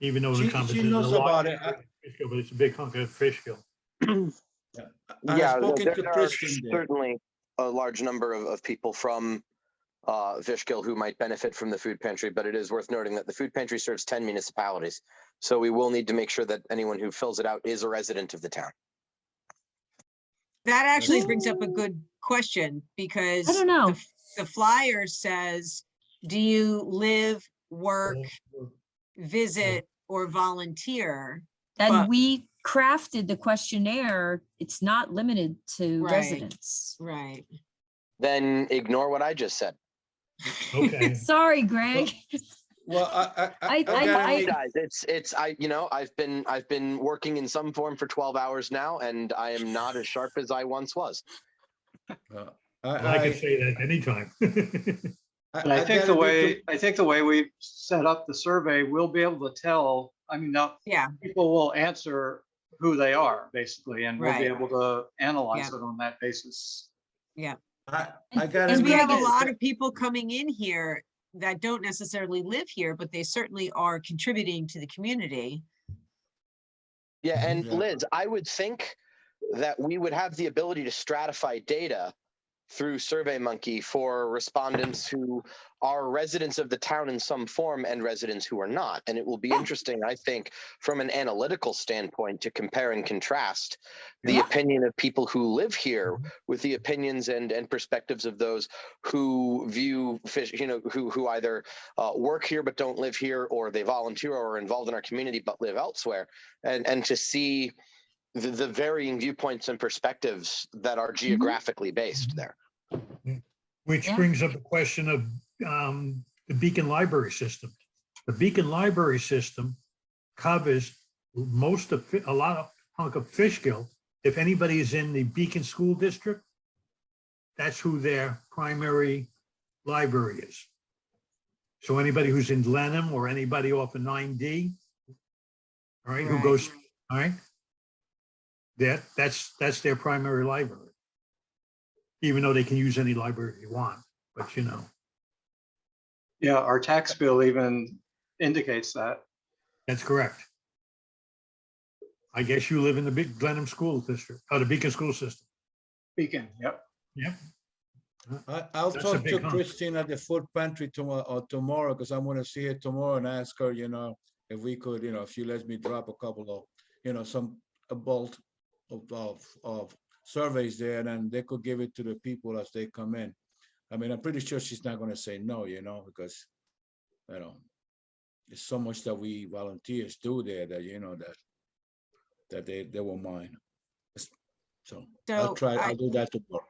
Even though She the competition is knows a lot about it. bigger in Fishkill, but it's a big hunk of Fishkill. I have Yeah, spoken there to are Kristen there. certainly a large number of people from Fishkill who might benefit from the food pantry, but it is worth noting that the food pantry serves 10 municipalities. So we will need to make sure that anyone who fills it out is a resident of the town. That actually brings up a good question because I don't know. the flyer says, do you live, work, visit, or volunteer? and But- we crafted the questionnaire. It's not limited to Right. residents. Right. Then ignore what I just said. Okay. Sorry, Greg. Well, I- Guys, I've been working in some form for 12 hours now, and I am not as sharp as I once was. Well, I can say that anytime. But I think the way we set up the survey, we'll be able to tell, now Yeah. people will answer who they are, basically, and we'll be Right. able to analyze Yeah. it on that basis. Yeah. I And- gotta Because we Very have a good. lot of people coming in here that don't necessarily live here, but they certainly are contributing to the community. Yeah, and Yeah. Liz, I would think that we would have the ability to stratify data through SurveyMonkey for respondents who are residents of the town in some form and residents who are not. And it will be interesting, I think, from an analytical standpoint to compare and contrast the Yeah. opinion of people who live here with the opinions and perspectives of those who view fish, who either work here but don't live here, or they volunteer or are involved in our community but live elsewhere, and to see the varying viewpoints and perspectives that are geographically based there. Which Yeah. brings up the question of the Beacon Library System. The Beacon Library System covers a lot of hunk of Fishkill. If anybody is in the Beacon School District, that's who their primary library is. So anybody who's in Glenham or anybody off of 9D, all right, who Right. goes, all right, that's their primary library. Even though they can use any library they want, but Yeah, our tax bill even indicates that. that's correct. I guess you live in the big Glenham School District, or the Beacon School System. Beacon, yep. Yep. I'll That's a talk to big hunk. Christine at the food pantry tomorrow, because I'm gonna see her tomorrow and ask her, if we could, if she lets me drop a couple of, a bulk of surveys there, and then they could give it to the people as they come in. I mean, I'm pretty sure she's not gonna say no, because, there's so much that we volunteers do there that, that they won't mind. So So I'll do that tomorrow.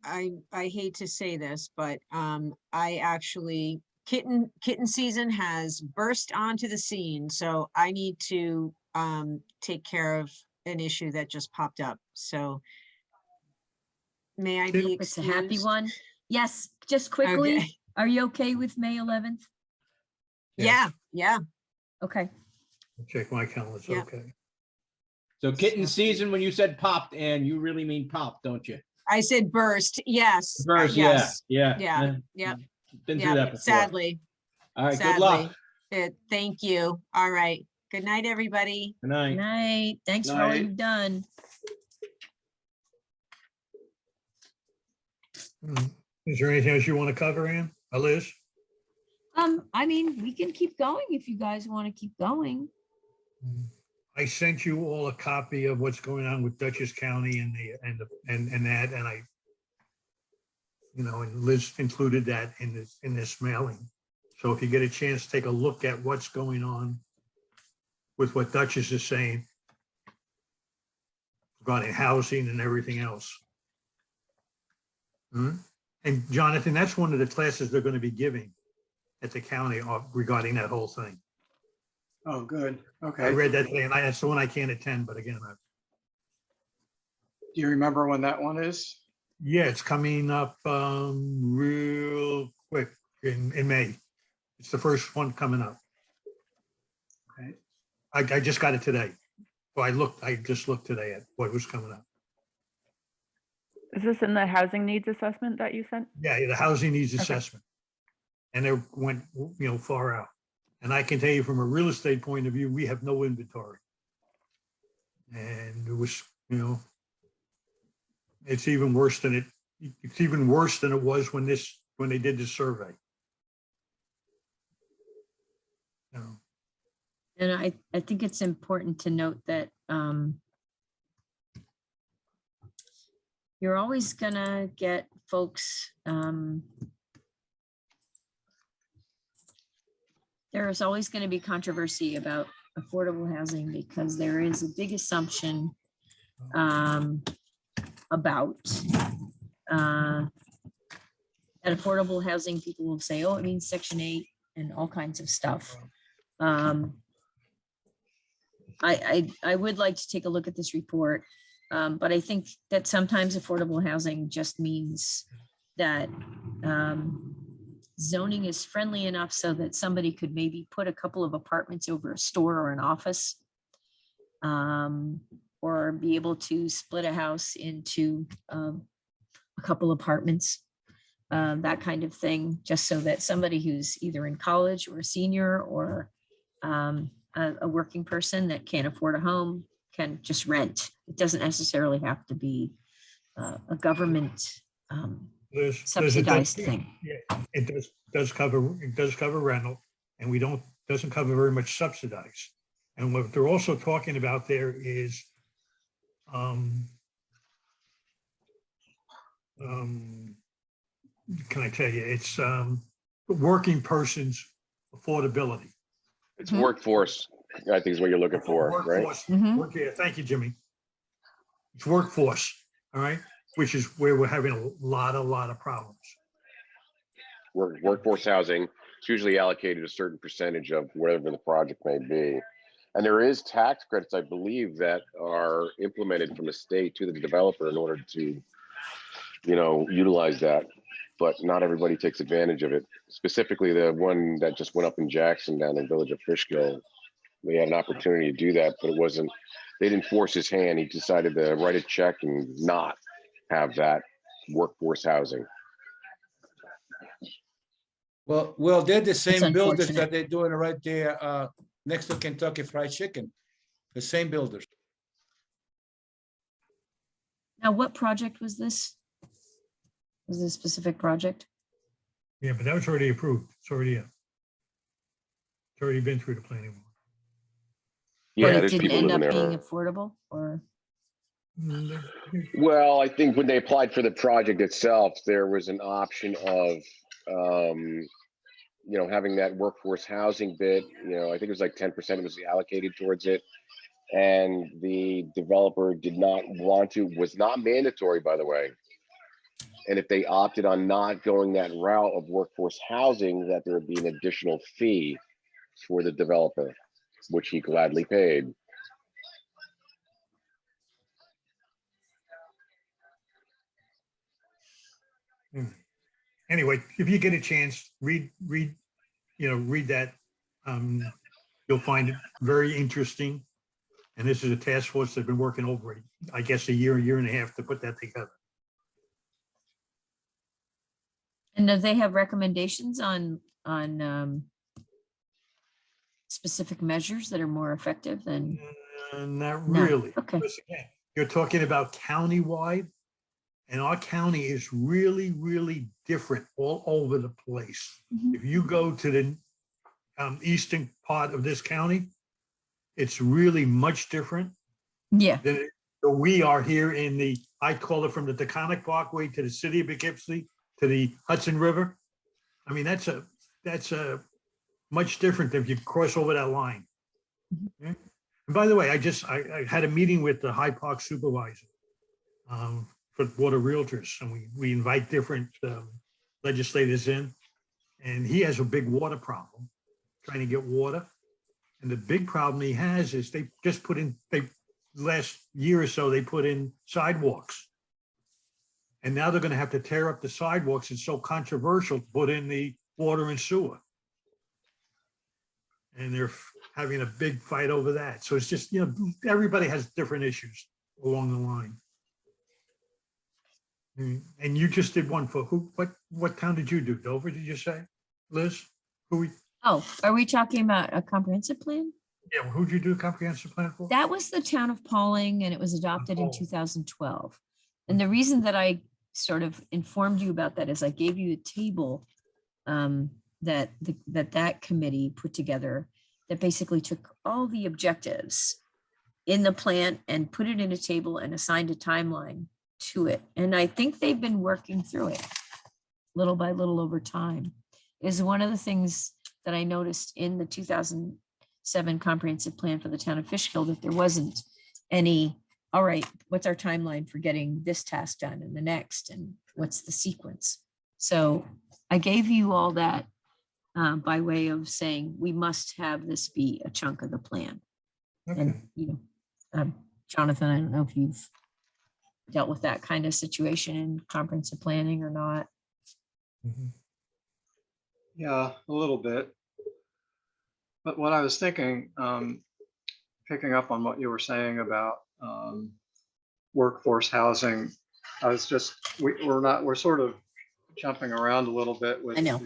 I hate to say this, but I actually kitten season has burst onto the scene, so I need to take care of an issue that just popped up. So may I be It's a happy excused? one. Yes, just quickly, Okay. are you okay with May 11th? Yeah, yeah. Okay. Check my calendar, it's Yeah. okay. So kitten So- season, when you said popped, and you really mean popped, don't you? I said burst, yes. First, yeah, yes. yeah. Yeah, yeah, Been through yeah, that before. sadly, All right, good sadly. luck. Thank you. All right. Good night, everybody. Good night. Night. Thanks for all Night. you've done. Is there anything else you want to cover, Ann? Liz? I mean, we can keep going if you guys want to keep going. I sent you all a copy of what's going on with Dutchess County and that, and I, and Liz included that in this mailing. So if you get a chance, take a look at what's going on with what Dutchess is saying regarding housing and everything else. And Jonathan, that's one of the classes they're going to be giving at the county regarding that whole thing. Oh, good. I Okay. read that today, and that's the one I can't attend, but again, Do you remember when that one is? yeah, it's coming up real quick in May. It's the first one coming up. Okay. I just got it today. Well, I just looked today at what was coming up. Is this in the housing needs assessment that you sent? Yeah, the housing needs Okay. assessment. And they went, far out. And I can tell you from a real estate point of view, we have no inventory. And it was, it's even worse than it was when they did this survey. And I think it's important to note that you're always gonna get folks, there is always gonna be controversy about affordable housing because there is a big assumption about that affordable housing, people will say, oh, it means Section 8 and all kinds of stuff. I would like to take a look at this report, but I think that sometimes affordable housing just means that zoning is friendly enough so that somebody could maybe put a couple of apartments over a store or an office. or be able to split a house into a couple apartments, that kind of thing, just so that somebody who's either in college or a senior or a working person that can't afford a home can just rent. It doesn't necessarily have to be a government There's a subsidized thing. Yeah, it does cover rental, and doesn't cover very much subsidized. And what they're also talking about there is can I tell you, it's working person's affordability. It's workforce, I think is what you're looking for, right? Workforce. Yeah, thank you, Jimmy. It's workforce, all right, which is where we're having a lot of problems. Workforce housing, it's usually allocated a certain percentage of whatever the project may be. And there is tax credits, I believe, that are implemented from the state to the developer in order to, utilize that. But not everybody takes advantage of it. Specifically, the one that just went up in Jackson down in the village of Fishkill, they had an opportunity to do that, but they didn't force his hand. He decided to write a check and not have that workforce housing. Well, they're the same builders unfortunate. that they're doing right there next to Kentucky Fried Chicken. The same builders. Now, what project was this? Was this a specific project? Yeah, but that was already approved. It's already been through the planning board. Yeah, But it there's didn't people end living up there. being affordable, or? Well, I think when they applied for the project itself, there was an option of, having that workforce housing bit. I think it was like 10% was allocated towards it. And the developer did not want to, was not mandatory, by the way. And if they opted on not going that route of workforce housing, that there would be an additional fee for the developer, which he gladly paid. Anyway, if you get a chance, read that. You'll find it very interesting. And this is a task force that's been working over, I guess, a year and a half to put that together. And do they have recommendations on specific measures that are more effective than? Not No. really. Okay. Because again, you're talking about countywide, and our county is really, really different all over the place. Mhm. If you go to the eastern part of this county, it's really much different Yeah. than we are here in I call it from the Taconic Parkway to the city of Poughkeepsie to the Hudson River. I mean, that's a much different than if you cross over that line. Okay? And by the way, I had a meeting with the Hyde Park supervisor for Board of Realtors, and we invite different legislators in, and he has a big water problem, trying to get water. And the big problem he has is they just last year or so, they put in sidewalks. And now they're going to have to tear up the sidewalks. It's so controversial to put in the water and sewer. And they're having a big fight over that. So it's just, everybody has different issues along the line. And you just did one for who? What town did you do? Dover, did you say? Liz? Oh, are we talking about a comprehensive plan? Yeah, who'd you do a comprehensive plan for? That was the town of Pauling, and it was adopted in Pauling. 2012. And the reason that I sort of informed you about that is I gave you a table that committee put together that basically took all the objectives in the plan and put it in a table and assigned a timeline to it. And I think they've been working through it little by little over time. Is one of the things that I noticed in the 2007 comprehensive plan for the town of Fishkill, that there wasn't any, all right, what's our timeline for getting this task done and the next, and what's the sequence? So I gave you all that by way of saying, we must have this be a chunk of the plan. Okay. And, Jonathan, I don't know if you've dealt with that kind of situation in comprehensive planning or not. Mhm. Yeah, a little bit. But what I was thinking, picking up on what you were saying about workforce housing. I was just, we're sort of jumping around a little bit with I know.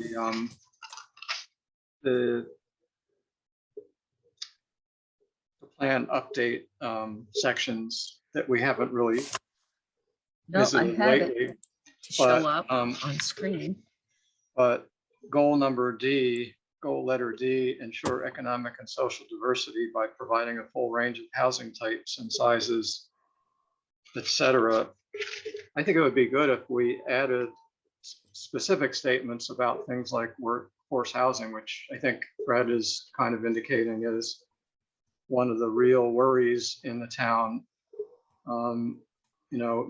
the plan update sections that we haven't really No, I visited have it lately. to show but, up on screen. But goal letter D, ensure economic and social diversity by providing a full range of housing types and sizes, etc. I think it would be good if we added specific statements about things like workforce housing, which I think Fred is kind of indicating is one of the real worries in the town. You know,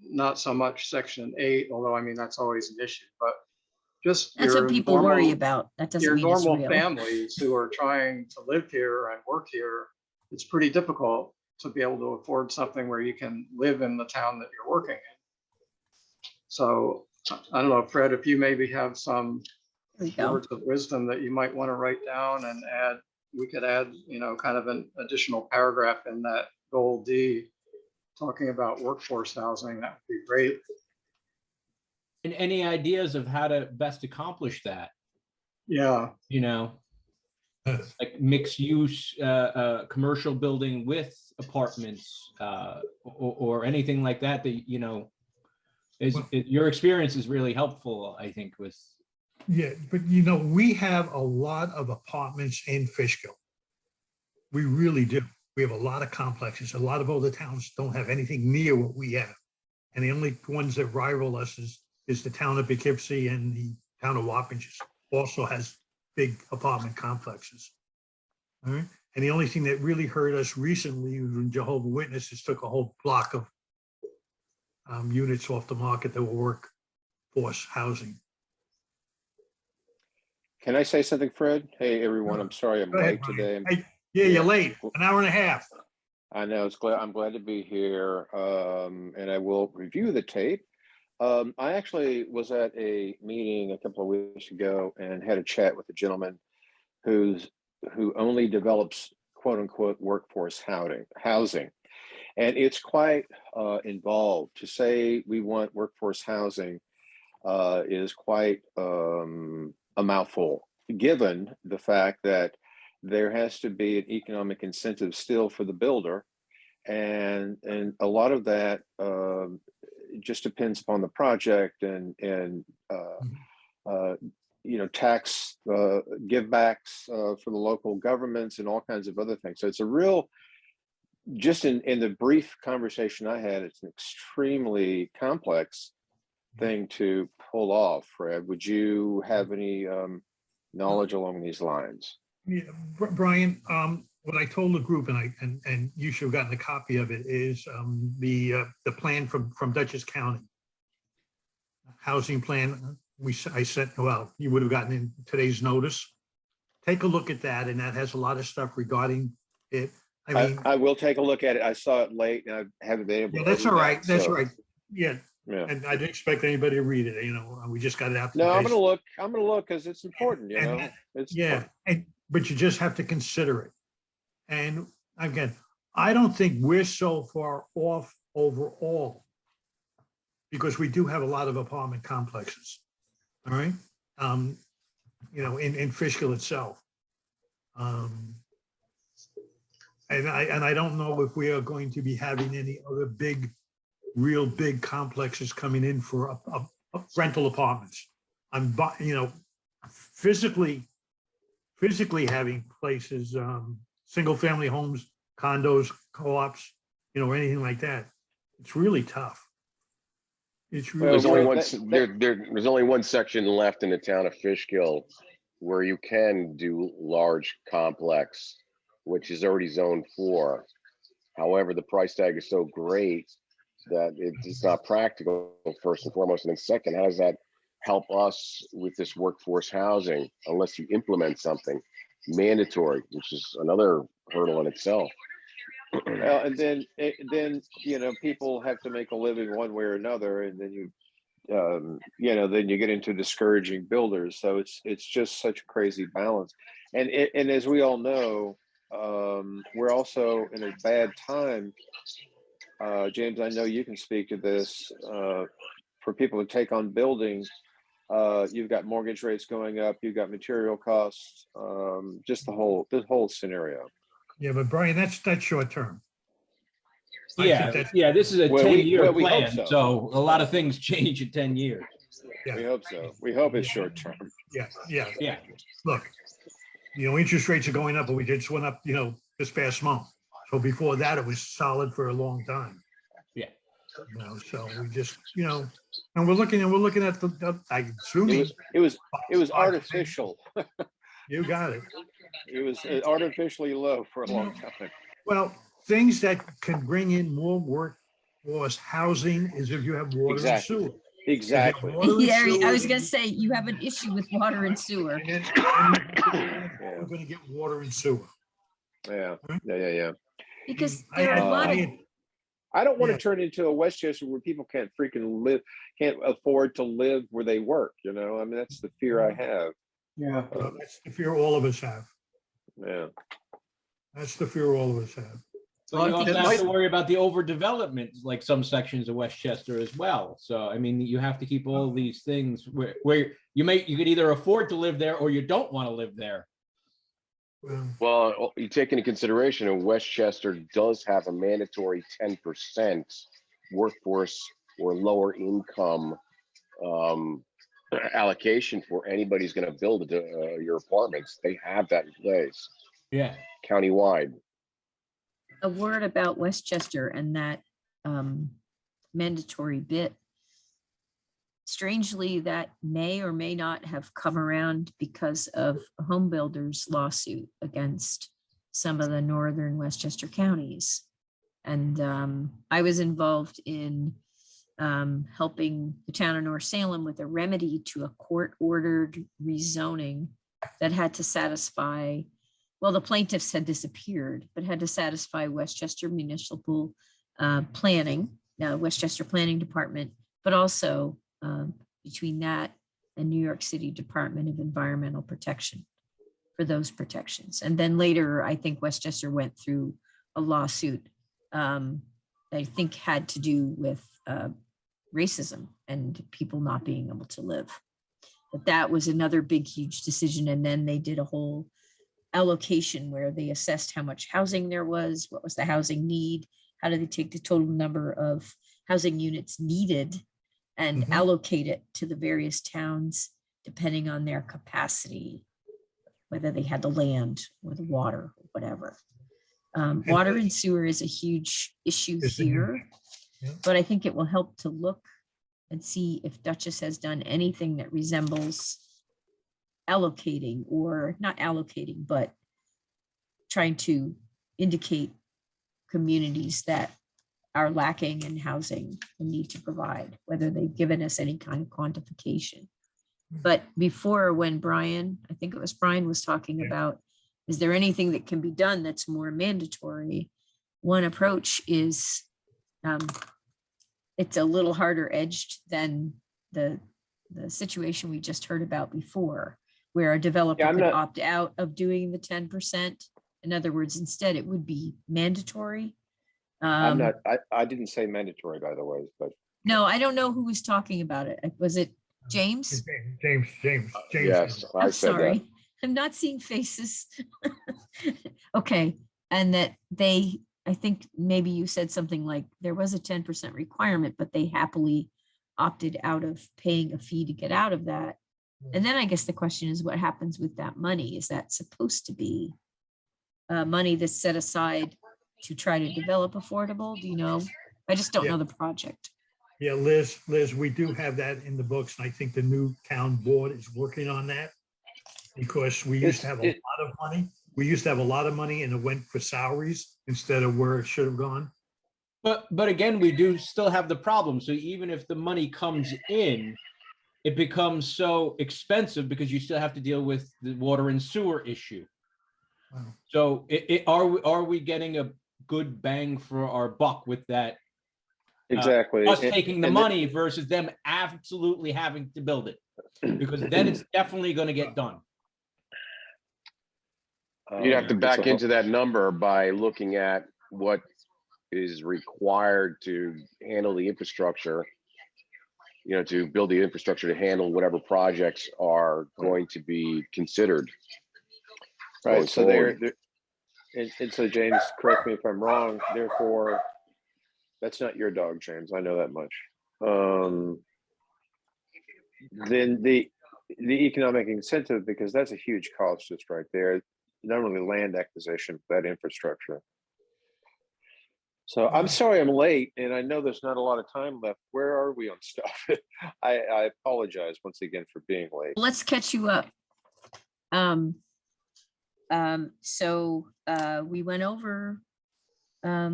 not so much Section 8, although I mean that's always an issue, but just That's your what people worry normal, about. That doesn't your mean it's normal real. families who are trying to live here and work here. It's pretty difficult to be able to afford something where you can live in the town that you're working in. So I don't know, Fred, if you maybe have some There we go. words of wisdom that you might want to write down and add, we could add, you know, kind of an additional paragraph in that goal D talking about workforce housing. That would be great. And any ideas of how to best accomplish that? Yeah. You know, like mixed use, commercial building with apartments, or anything like that, that, you know, your experience is really helpful, I think, with. Yeah, but you know, we have a lot of apartments in Fishkill. We really do. We have a lot of complexes. A lot of other towns don't have anything near what we have. And the only ones that rival us is the town of Poughkeepsie, and the town of Wappingers also has big apartment complexes. All right. And the only thing that really hurt us recently when Jehovah's Witnesses took a whole block of units off the market that were workforce housing. Can I say something, Fred? Hey, everyone, I'm sorry I'm Go ahead, late Brian. today. Hey, yeah, you're late, an hour and a half. I know, I'm glad to be here, and I will review the tape. I actually was at a meeting a couple of weeks ago and had a chat with a gentleman who only develops quote unquote workforce housing. And it's quite involved. To say we want workforce housing is quite a mouthful, given the fact that there has to be an economic incentive still for the builder. And a lot of that just depends upon the project and you know, tax give backs for the local governments and all kinds of other things. So it's a real, just in the brief conversation I had, it's an extremely complex thing to pull off. Fred, would you have any knowledge along these lines? Yeah, Brian, what I told the group, and you should have gotten a copy of it, is the plan from Dutchess County housing plan. I sent, well, you would have gotten in today's notice. Take a look at that, and that has a lot of stuff regarding it. I mean, I will take a look at it. I saw it late and I haven't been able to. Yeah, that's all right. That's so, right. Yeah. Yeah. And I didn't expect anybody to read it. You know, we just got it out. No, I'm gonna look. I'm gonna look because it's important. You know, it's yeah. But you just have to consider it. And again, I don't think we're so far off overall, because we do have a lot of apartment complexes. All right. You know, in Fishkill itself. And I don't know if we are going to be having any other real big complexes coming in for rental apartments. You know, physically having places, single family homes, condos, co-ops, you know, or anything like that. It's really tough. It's really there's only one section left in the town of Fishkill where you can do large complex, which is already zone 4. However, the price tag is so great that it's not practical, first and foremost. And then second, how does that help us with this workforce housing unless you implement something mandatory, which is another hurdle in itself? And then you know, people have to make a living one way or another, and then you know, then you get into discouraging builders. So it's just such a crazy balance. And as we all know, we're also in a bad time. James, I know you can speak to this, for people to take on building. You've got mortgage rates going up, you've got material costs, just the whole scenario. Yeah, but Brian, that's short term. I think Yeah, that's- yeah, this is a Well, 10-year we hope plan, so. so a lot of things change in 10 years. Yeah. We hope so. We hope it's Yeah. short term. Yeah, yeah. Yeah. Look, interest rates are going up, but we just went up, this past month. So before that, it was solid for a long time. Yeah. So we just, and we're looking at I'm assuming. It was 5%. artificial. You got it. It was artificially low for a long time. Well, things that can bring in more workforce housing is if you have water and Exactly. sewer. Exactly. Yeah, I was gonna say, you have an issue with water and sewer. And we're gonna get water and sewer. Yeah. Because I there are had- a lot I of, had- I don't want Yeah. to turn into a Westchester where people can't afford to live where they work. I mean, that's the fear I have. Yeah. That's the fear all of us have. Yeah. That's the fear all of us have. But Well, you also it have might- to worry about the overdevelopment, like some sections of Westchester as well. So, I mean, you have to keep all these things where you could either afford to live there or you don't want to live there. Well, you take into consideration, and Westchester does have a mandatory 10% workforce or lower income allocation for anybody who's going to build your apartments. They have that in place Yeah. countywide. a word about Westchester and that mandatory bit. Strangely, that may or may not have come around because of a home builder's lawsuit against some of the northern Westchester counties. And I was involved in helping the town of North Salem with a remedy to a court-ordered rezoning that had to satisfy, well, the plaintiffs had disappeared, but had to satisfy Westchester Municipal Planning, now Westchester Planning Department, but also between that and New York City Department of Environmental Protection for those protections. And then later, I think Westchester went through a lawsuit that I think had to do with racism and people not being able to live. But that was another big, huge decision. And then they did a whole allocation where they assessed how much housing there was, what was the housing need, how do they take the total number of housing units needed and allocate it to the various towns depending on their capacity, whether they had the land or the water or whatever. Water and sewer is a huge issue here, but I think it will help to look and see if Dutchess has done anything that resembles allocating, or not allocating, but trying to indicate communities that are lacking in housing and need to provide, whether they've given us any kind of quantification. But before, when Brian, I think it was Brian, was talking about, is there anything that can be done that's more mandatory? One approach is, it's a little harder edged than the situation we just heard about before, where a developer could opt out of doing the 10%. In other words, instead it would be mandatory. I didn't say mandatory, by the way, but. No, I don't know who was talking about it. Was it James? James. Yes, I I'm said that. sorry. I'm not seeing faces. Okay. And that they, I think maybe you said something like there was a 10% requirement, but they happily opted out of paying a fee to get out of that. And then I guess the question is, what happens with that money? Is that supposed to be money that's set aside to try to develop affordable? Do you know? I just don't know the project. Yeah, Liz, we do have that in the books. And I think the new town board is working on that because we used to have a lot of money. We used to have a lot of money and it went for salaries instead of where it should have gone. But again, we do still have the problem. So even if the money comes in, it becomes so expensive because you still have to deal with the water and sewer issue. Wow. So are we getting a good bang for our buck with that? Exactly. Us taking the money versus them absolutely having to build it, because then it's definitely going to get done. You'd have to It's back a whole- into that number by looking at what is required to handle the infrastructure, to build the infrastructure to handle whatever projects are going to be considered. going Right, so forward. and so James, correct me if I'm wrong, therefore, that's not your dog, James, I know that much. Then the economic incentive, because that's a huge cost just right there, not only land acquisition, but that infrastructure. So I'm sorry I'm late, and I know there's not a lot of time left. Where are we on stuff? I apologize once again for being late. Let's catch you up. So we went over a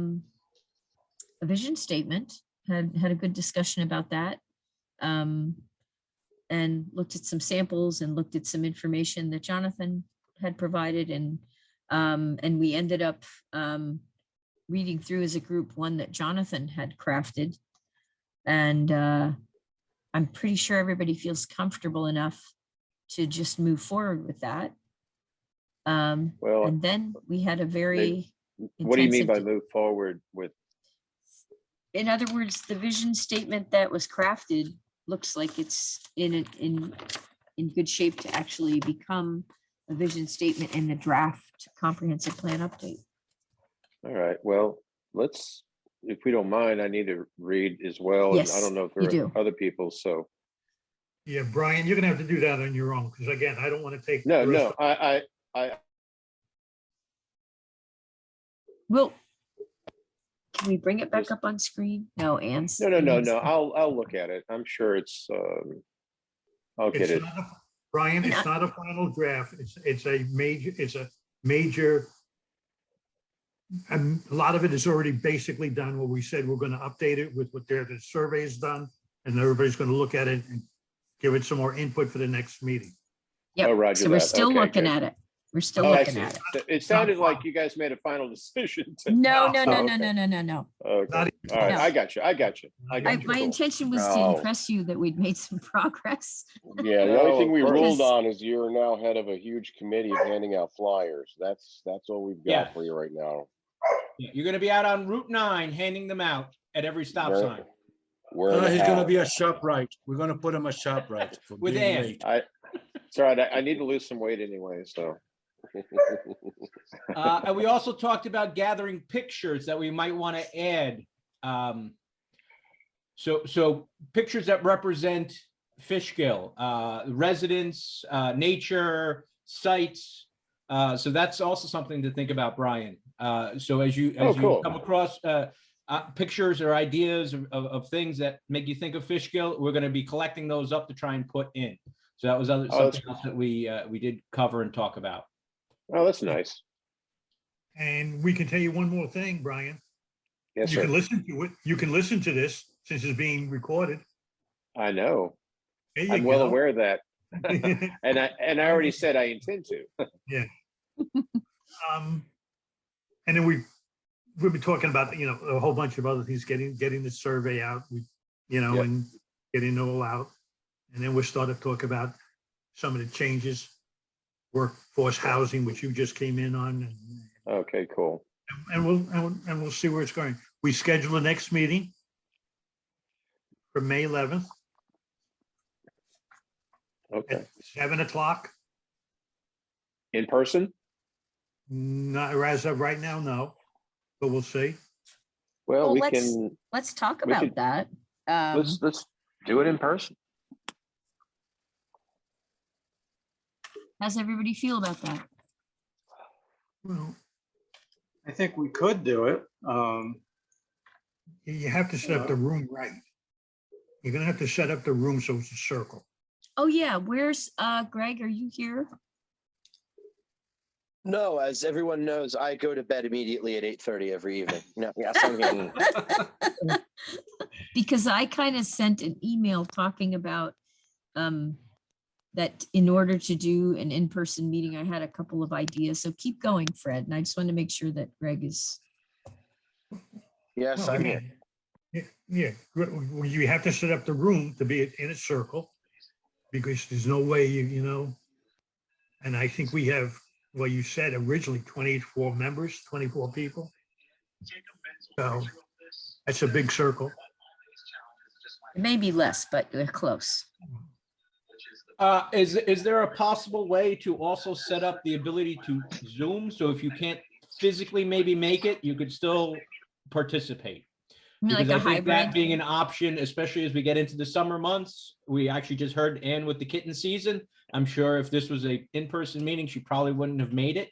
vision statement, had a good discussion about that. And looked at some samples and looked at some information that Jonathan had provided, and we ended up reading through as a group one that Jonathan had crafted. And I'm pretty sure everybody feels comfortable enough to just move forward with that. Well, And then we had a very what do you mean by intensive- move forward with? In other words, the vision statement that was crafted looks like it's in good shape to actually become a vision statement in the draft comprehensive plan update. All right, well, let's, if we don't mind, I need to read as well. And I Yes, don't know if you there are do. other people, so. Yeah, Brian, you're gonna have to do that on your own, because again, I don't want to take. No, the rest no, of- Well, can we bring it back up on screen? No, Ann's. no, Ann's- I'll look at it. I'm sure it's, I'll get It's it. not a- Brian, it's not a final draft. It's a major. A lot of it is already basically done. What we said, we're going to update it with what the survey is done, and everybody's going to look at it and give it some more input for the next meeting. Yep, Oh, roger so we're that. still Okay, looking good. at it. We're still Oh, I looking see. at it. It sounded like you guys made a final decision. No, No, no, no, oh, no, okay. no, no, no, no. Okay, Not all right, No. I got you. My Cool. intention was to No. impress you that we'd made some progress. Yeah, the No, only thing of we course. ruled on is you're now head of a huge committee of handing out flyers. That's all we've got Yeah. for you right now. Yeah, you're gonna be out on Route 9 handing them out at every stop Where- sign. Where the He's gonna hell? be a ShopRite. We're gonna put him a ShopRite for With being Ann. late. It's all right, I need to lose some weight anyway, so. And we also talked about gathering pictures that we might want to add. So pictures that represent Fishkill, residents, nature, sites. So that's also something to think about, Brian. So as you Cool. come across pictures or ideas of things that make you think of Fishkill, we're going to be collecting those up to try and put in. So that was that's something else that we did cover and talk about. Oh, that's nice. And we can tell you one more thing, Brian. Yes, You can sir. listen to it. You can listen to this since it's being recorded. I know. There you I'm well go. aware of that. And I already said I intend to. And then we've been talking about, a whole bunch of other things, getting the survey out, Yeah. and getting it all out. And then we'll start to talk about some of the changes, workforce housing, which you just came in on, Okay, cool. and we'll see where it's going. We schedule the next meeting for May 11th Okay. at 7 o'clock. In person? Not as of right now, no, but we'll see. Well, Well, we let's- can, Let's talk We about could- that. let's do it in person. How's everybody feel about that? Well, I think we could do it. you have to set up the room right. You're gonna have to set up the room so it's a circle. Oh, yeah, where's Greg? Are you here? No, as everyone knows, I go to bed immediately at 8:30 every evening. No, yes, I'm here. Because I kind of sent an email talking about that in order to do an in-person meeting, I had a couple of ideas. So keep going, Fred. And I just want to make sure that Greg is. Yes, Well, I'm here. Yeah, well, you have to set up the room to be in a circle, because there's no way and I think we have well, you said originally 24 members, 24 people. So that's a big circle. It may be less, but they're close. Is there a possible way to also set up the ability to Zoom? So if you can't physically maybe make it, you could still participate? I mean, like Because a I think that hybrid. being an option, especially as we get into the summer months, we actually just heard Ann with the kitten season. I'm sure if this was a in-person meeting, she probably wouldn't have made it.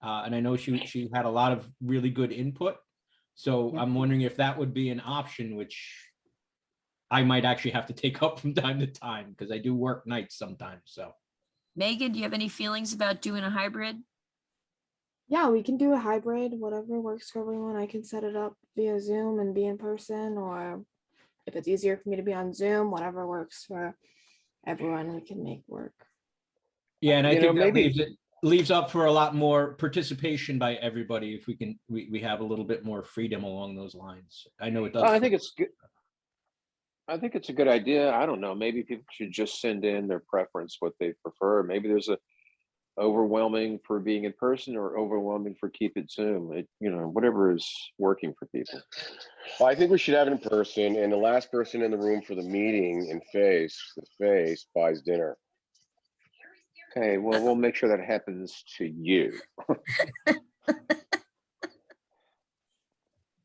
And I know she had a lot of really good input. So Yep. I'm wondering if that would be an option, which I might actually have to take up from time to time because I do work nights sometimes. So Megan, do you have any feelings about doing a hybrid? Yeah, we can do a hybrid, whatever works for everyone. I can set it up via Zoom and be in person, or if it's easier for me to be on Zoom, whatever works for everyone, we can make work. yeah, and I You know, think that maybe- leaves up for a lot more participation by everybody if we have a little bit more freedom along those lines. I know it does. I think it's good. I think it's a good idea. I don't know. Maybe people should just send in their preference, what they prefer. Maybe there's a overwhelming for being in person or overwhelming for keep it Zoom. Whatever is working for people. Well, I think we should have it in person, and the last person in the room for the meeting in face to face buys dinner. Okay, well, we'll make sure that happens to you.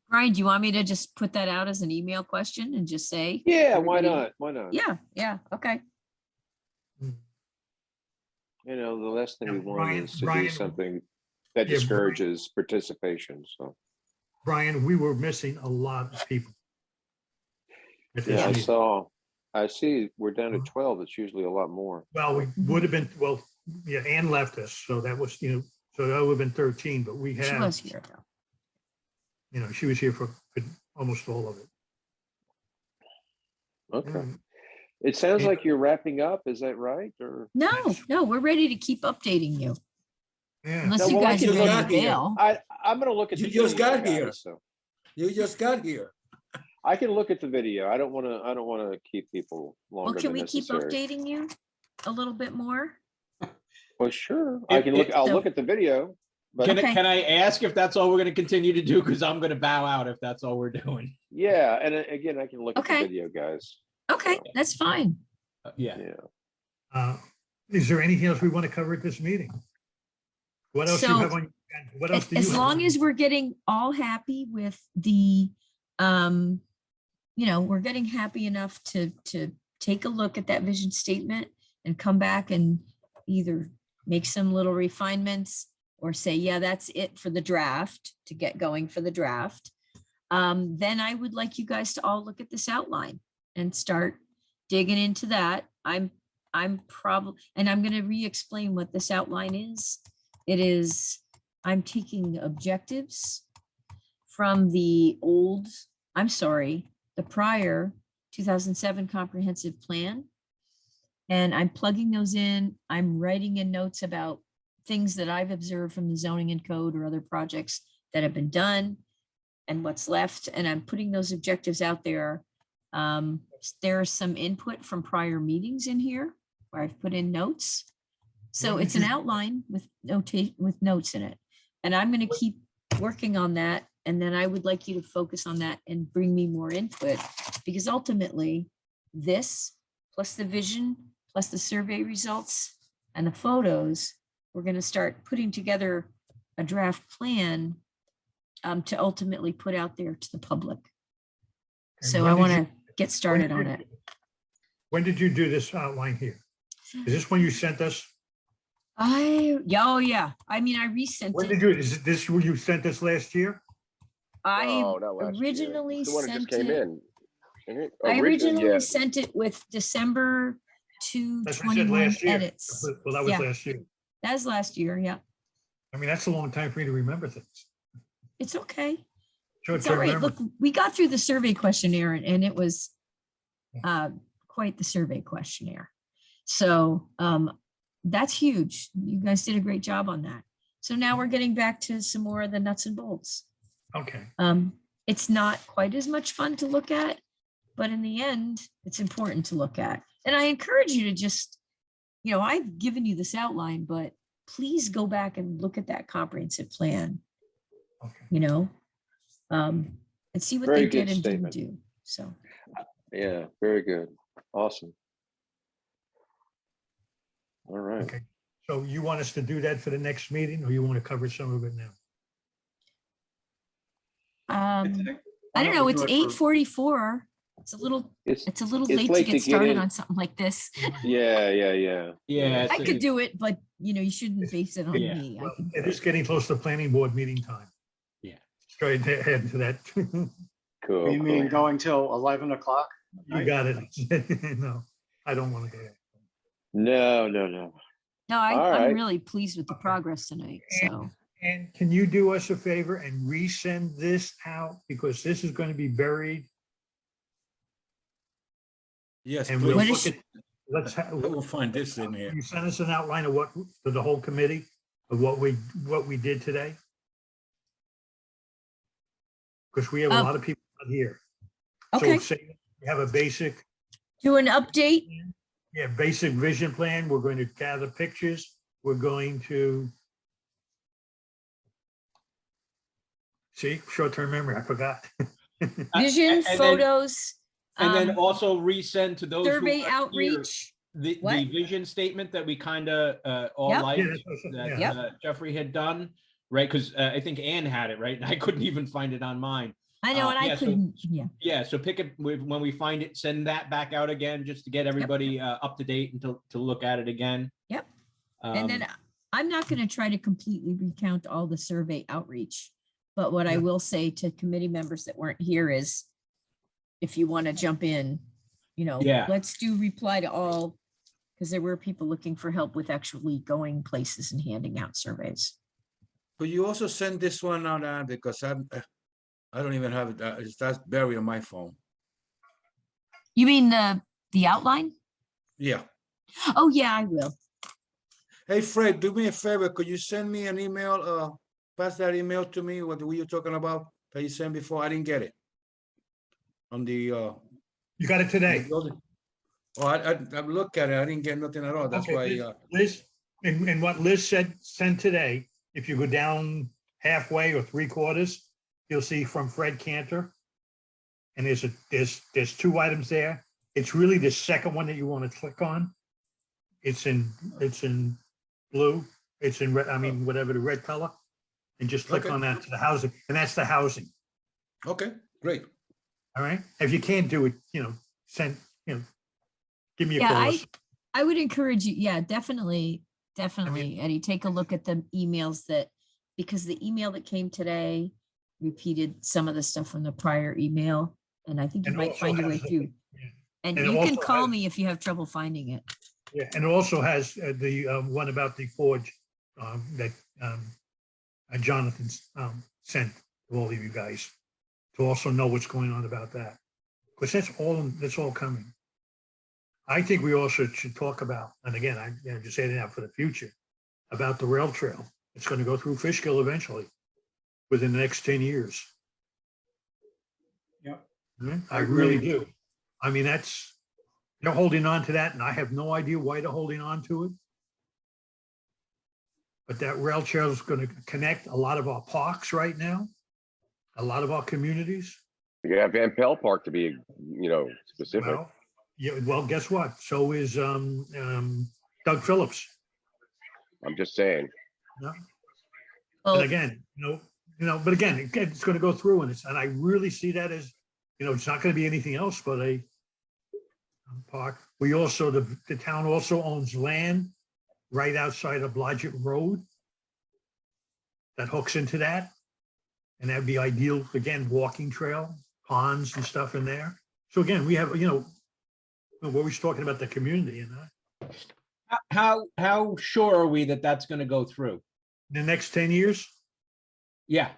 Brian, do you want me to just put that out as an email question and just say? Yeah, why everybody- not? Why not? Yeah, okay. The last thing we Yeah, want is to do Brian- something that Yeah, discourages participation. So, Brian, we were missing a lot of people. at this yeah, meeting. I see we're down to 12. It's usually a lot more. Well, we would have been, yeah, Ann left us, so that was, so that would have been 13, but we She have, was here though. she was here for almost all of it. Okay. Mm. It sounds Yeah. like you're wrapping up. Is that right? Or No, we're ready to keep updating you. Yeah. Unless No, you well, I guys are can ready look- to bail. I'm going to look at You the just video, got here. guys, so You just got here. I can look at the video. I don't want to keep people Well, longer can than we keep necessary. updating you a little bit more? Well, sure. I'll So- look at the video. But Okay. Can I ask if that's all we're going to continue to do? Because I'm going to bow out if that's all we're doing. yeah, and again, I can look at Okay. the video, guys. Okay, that's fine. Yeah. Yeah. Is there anything else we want to cover at this meeting? What else do you So, have on? What else do you As have long on- as we're getting all happy with the, we're getting happy enough to take a look at that vision statement and come back and either make some little refinements or say, yeah, that's it for the draft, to get going for the draft. Then I would like you guys to all look at this outline and start digging into that. I'm probably, and I'm going to re-explain what this outline is. It is, I'm taking objectives from the prior 2007 comprehensive plan. And I'm plugging those in. I'm writing in notes about things that I've observed from the zoning and code or other projects that have been done and what's left. And I'm putting those objectives out there. There's some input from prior meetings in here where I've put in notes. So When it's did an you- outline with notes in it. And I'm going to keep working on that. And then I would like you to focus on that and bring me more input, because ultimately this plus the vision, plus the survey results and the photos, we're going to start putting together a draft plan to ultimately put out there to the public. And So when I did want you- to get when started did on you- it. When did you do this outline here? Is this one you sent us? Oh yeah. I mean, I resent When it. did you, is this what you sent us last year? I Oh, not last year. originally It's the one that just sent came it. in. Mhm. I Originally, originally yeah. sent it with December That's what I said 221 last year. edits. Well, that was Yeah. last year. That was last year. Yeah, I mean, that's a long time for me to remember things. it's okay. It's Short-term all right. memory. Look, we got through the survey questionnaire and it was quite the survey questionnaire. So that's huge. You guys did a great job on that. So now we're getting back to some more of the nuts and bolts. Okay. It's not quite as much fun to look at, but in the end, it's important to look at. And I encourage you to just, I've given you this outline, but please go back and look at that comprehensive plan, Okay. you know? And see what Very they did good and didn't statement. do, so. Yeah, very good. Awesome. All right. Okay. So you want us to do that for the next meeting, or you want to cover some of it now? I don't know, it's 8:44. It's a little It's late to late get started in. on something like this. Yeah. Yeah, I could do it, but you know, you shouldn't base it on Yeah. me. I Well, can, it is getting close to planning board meeting time. Yeah. Straight ahead to that. Cool. You mean cool. going till 11 o'clock? You got it. No, I don't want to go there. No. no, All I'm right. really pleased with the progress tonight, so. And can you do us a favor and resend this out, because this is going to be buried, Yes, and we'll What please. is look at, let's I will find this in here. you send us an outline of what, for the whole committee, of what we did today? Because we have a lot of people out here. Okay, So say we have a basic, do an update. basic vision plan. We're going to gather pictures. We're going to see, short-term memory, I forgot. Vision, and then- photos. And then um, also resend to those who survey weren't here outreach. the What? vision statement that we kind of all Yep. liked, Yeah, that's what I said, that yeah. Jeffrey had done, right? Because I think Ann had it, right? And I couldn't even find it on mine. I know, and I yeah, so- couldn't, yeah. Yeah, so pick it when we find it, send that back out again, just to get everybody up to date and to look at it again. Yep. And then I'm not going to try to completely recount all the survey outreach. But what I Yeah. will say to committee members that weren't here is, if you want to jump in, you know, Yeah. let's do reply to all, because there were people looking for help with actually going places and handing out surveys. Could you also send this one out, because I don't even have it, that's buried on my phone. You mean the outline? Yeah. Oh, yeah, I will. Hey, Fred, do me a favor. Could you send me an email, pass that email to me, what were you talking about that you sent before? I didn't get it. On the, You got it today. Oh, I looked at it. I didn't get nothing at all. That's Okay, why, Liz, and what Liz sent today, if you go down halfway or 3/4, you'll see from Fred Cantor. And there's 2 items there. It's really the second one that you want to click on. It's in blue. It's in red, I mean, whatever the red color. And just click Okay. on that to the housing, and that's the housing. okay, great. All right. If you can't do it, send, give me a Yeah, call. I would encourage you, yeah, definitely, Eddie, take a look at the emails because the email that came today repeated some of the stuff from the prior email, and I think you And might also find your way has the- through. yeah. And And it you can also call has- me if you have trouble finding it. Yeah, and it also has the one about the forge that Jonathan sent to all of you guys to also know what's going on about that. Because that's all coming. I think we also should talk about, and again, I'm just saying that for the future, about the rail trail. It's going to go through Fishkill eventually, within the next 10 years. Yep. I really do. I mean, they're holding on to that, and I have no idea why they're holding on to it. But that rail trail is going to connect a lot of our parks right now, a lot of our communities. You have Van Pelt Park to be, specific. Well, yeah, well, guess what? So is Doug Phillips. I'm just saying. Yeah. Well, And again, but again, it's going to go through, and I really see that as, it's not going to be anything else but a park. We also, the town also owns land right outside of Blodgett Road that hooks into that. And that'd be ideal, again, walking trail, ponds and stuff in there. So again, we have, we're always talking about the community, How sure are we that that's going to go through? the next 10 years. Yeah.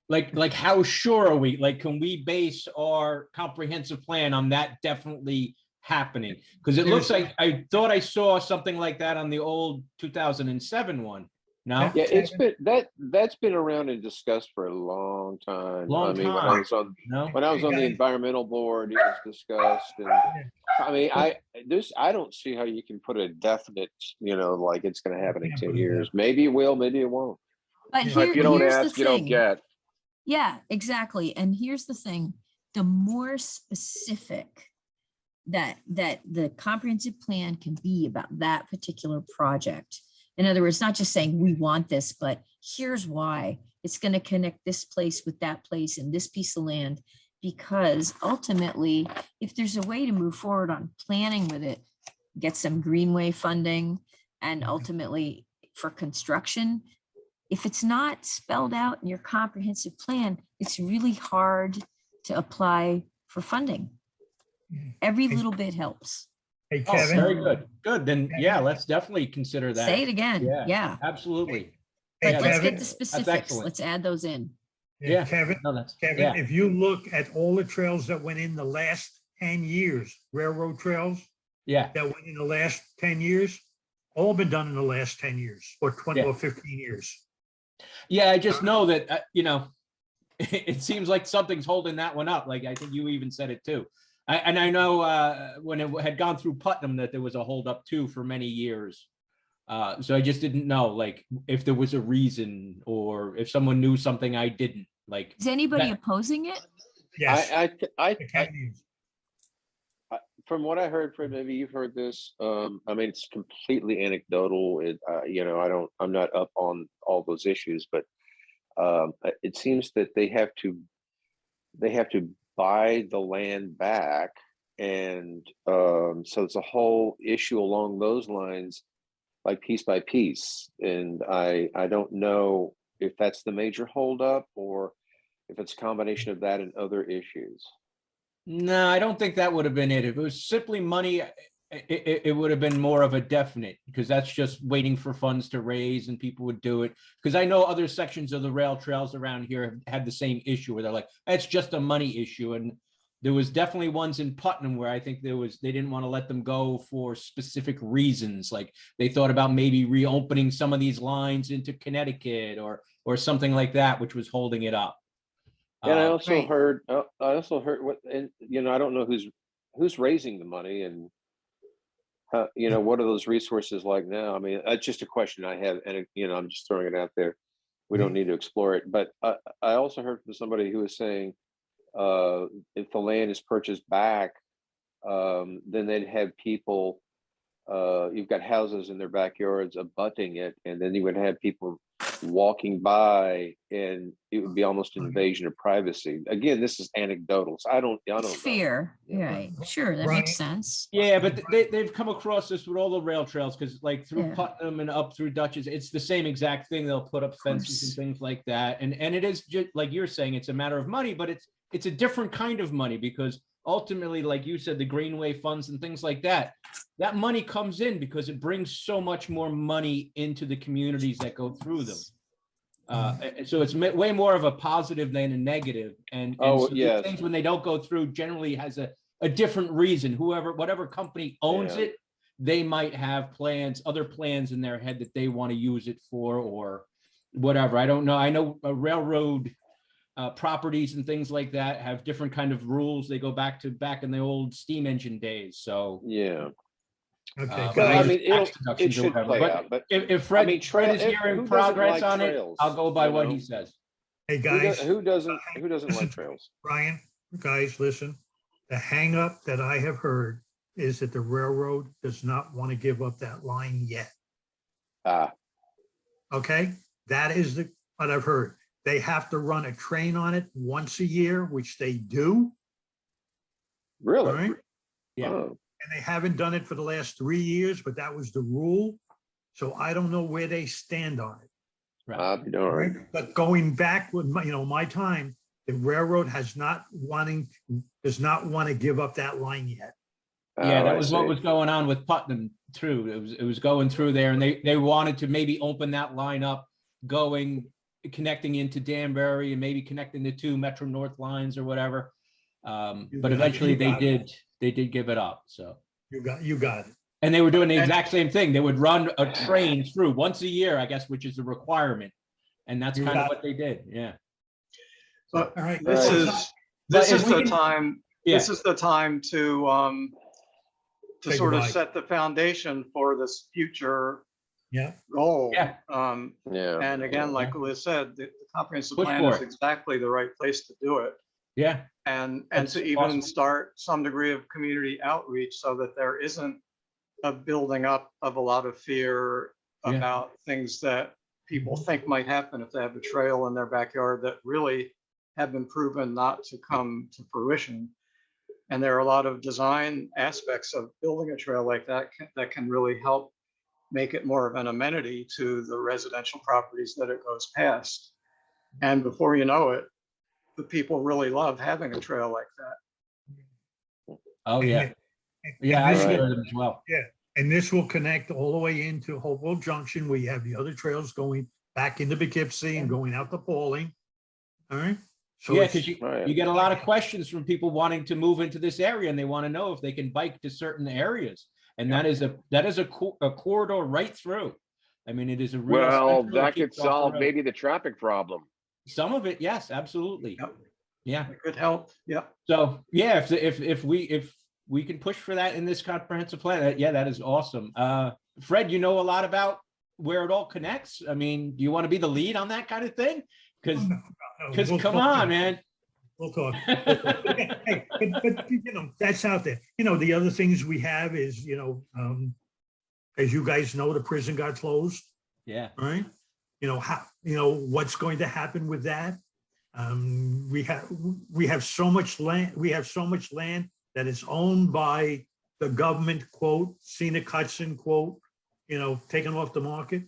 Like how sure are we? Like, can we base our comprehensive plan on that definitely happening? Because it looks like I thought I saw something like that on the old 2007 one. No? Yeah, that's been around and discussed for a long time. Long I mean, when I time. was on No? when I was on the Guys. environmental board, it was discussed, and I mean, I don't see how you can put a definite, like it's going to happen in Can't 10 put a years. Maybe it will, maybe it won't. But Yeah. here, If you don't here's the ask, you don't thing. get. Yeah, exactly. And here's the thing, the more specific that the comprehensive plan can be about that particular project. In other words, not just saying we want this, but here's why it's going to connect this place with that place and this piece of land. Because ultimately, if there's a way to move forward on planning with it, get some greenway funding, and ultimately for construction, if it's not spelled out in your comprehensive plan, it's really hard to apply for funding. Every little bit helps. Hey, Oh, Kevin. very good. Good. Then, yeah, let's definitely consider that. Say it again. Yeah, Yeah. absolutely. Hey, But let's Kevin. get the specifics. excellent. Let's add those in. Yeah. Kevin, No, that's, Kevin, yeah. if you look at all the trails that went in the last 10 years, railroad trails Yeah. that went in the last 10 years, all been done in the last 10 years or 20 Yeah. or 15 years. Yeah, I just know that, it seems like something's holding that one up. Like, I think you even said it too. I know when it had gone through Putnam that there was a holdup too for many years. So I just didn't know, like, if there was a reason or if someone knew something I didn't. Like, Is anybody that- opposing it? Yes. I Academies. from what I heard, Fred, maybe you've heard this. I mean, it's completely anecdotal. I'm not up on all those issues, but it seems that they have to buy the land back, and so it's a whole issue along those lines, like piece by piece. And I don't know if that's the major holdup or if it's a combination of that and other issues. No, I don't think that would have been it. If it was simply money, it would have been more of a definite, because that's just waiting for funds to raise and people would do it. Because I know other sections of the rail trails around here have had the same issue where they're like, it's just a money issue. And there was definitely ones in Putnam where I think they didn't want to let them go for specific reasons. Like they thought about maybe reopening some of these lines into Connecticut or something like that, which was holding it up. And I also Right. heard, what, and I don't know who's raising the money, and what are those resources like now? I mean, that's just a question I have, and I'm just throwing it out there. We don't need to explore it, but I also heard from somebody who was saying, if the land is purchased back, then they'd have people. You've got houses in their backyards abutting it, and then you would have people walking by, and it would be almost an invasion of privacy. Again, this is anecdotal, so I don't It's know. fair. Right. Sure. That Right. makes sense. Yeah, but they've come across this with all the rail trails, because like through Yeah. Putnam and up through Dutchess, it's the same exact thing. They'll put up fences and course. things like that. And it is just like you're saying, it's a matter of money, but it's a different kind of money, because ultimately, like you said, the Greenway funds and things like that, that money comes in because it brings so much more money into the communities that go through them. So it's way more of a positive than a negative. And so these yes. things, when they don't go through, generally has a different reason. Whatever company owns Yeah. it, they might have other plans in their head that they want to use it for, or whatever. I don't know. I know railroad properties and things like that have different kind of rules. They go back in the old steam engine days. So Yeah. Okay, but I guys. mean, tax it deductions or should whatever. play But out, but if Fred, I mean, Fred is who hearing doesn't progress like on it, trails, I'll go by you what know? he says. Hey, guys. Who doesn't Listen like to trails? Brian, guys, listen. The hang up that I have heard is that the railroad does not want to give up that line yet. Ah, Okay, that is what I've heard. They have to run a train on it once a year, which they do. really? All right. Yeah. Oh, And they haven't done it for the last 3 years, but that was the rule. So I don't know where they stand on it. Right. I'll be darned. Right? But going back with my time, the railroad does not want to give up that line yet. Yeah, Oh, that I was what see. was going on with Putnam too. It was going through there, and they wanted to maybe open that line up, connecting into Danbury and maybe connecting the two Metro North lines or whatever. But eventually they did give it up. So You got it. And they were doing the And- exact same thing. They would run a train through once a year, I guess, which is a requirement. And that's You kind of got what they did. Yeah. But All right. this Right. is, But this if is we the can- time, Yeah. this is the time to Say sort of goodbye. set the foundation for this future Yeah. goal. Yeah. Yeah. And again, like Yeah. Liz said, the comprehensive Push plan for is it. exactly the right place to do it. Yeah. And That's to even awesome. start some degree of community outreach so that there isn't a building up of a lot of fear Yeah. about things that people think might happen if they have a trail in their backyard that really have been proven not to come to fruition. And there are a lot of design aspects of building a trail like that that can really help make it more of an amenity to the residential properties that it goes past. And before you know it, the people really love having a trail like that. Oh, yeah. And Yeah, I this Right. enjoy will- them as well. And this will connect all the way into Hopewell Junction, where you have the other trails going back into Poughkeepsie and going out to Pauling. All right. So Yeah, it's- because you, Right. you get a lot of questions from people wanting to move into this area and they want to know if they can bike to certain areas. And that is a corridor right through. I mean, it is a real. Well, central, that keeps could off the solve road. maybe the traffic problem. Some of it, yes, absolutely. Yep. Yeah. It could help. Yep. So, yeah, if we can push for that in this comprehensive plan, yeah, that is awesome. Fred, you know a lot about where it all connects. I mean, do you want to be the lead on that kind of thing? Because No, we'll come talk. on, man. We'll talk. Hey, but you know, that's out there. You know, the other things we have is, you know, as you guys know, the prison got closed, Yeah. right? You know, how, you know, what's going to happen with that? We have so much land, that is owned by the government, quote, scenic Hudson, quote, you know, taken off the market.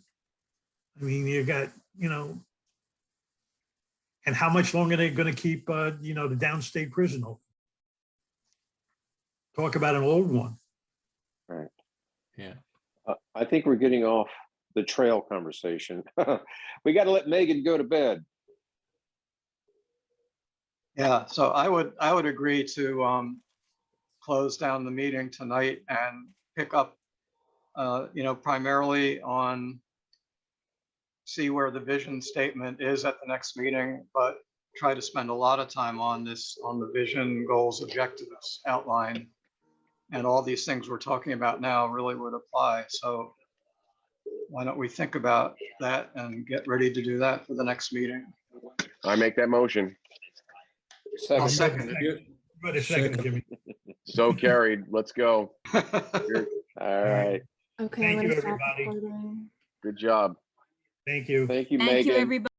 I mean, you got, you know, and how much longer they're gonna keep, you know, the downstate prison open? Talk about an old one. Yeah. I think we're getting off the trail conversation. We got to let Megan go to bed. Yeah, so I would agree to close down the meeting tonight and pick up, you know, primarily on see where the vision statement is at the next meeting, but try to spend a lot of time on this, on the vision, goals, objectives outline. And all these things we're talking about now really would apply. So why don't we think about that and get ready to do that for the next meeting? I make that motion. I'll Second. second it. But a second, Jimmy. So carried. Let's go. All right. Okay, Thank I'm you, gonna stop everybody. recording. Good job. Thank you. Thank you, Thank you, Megan. everybody.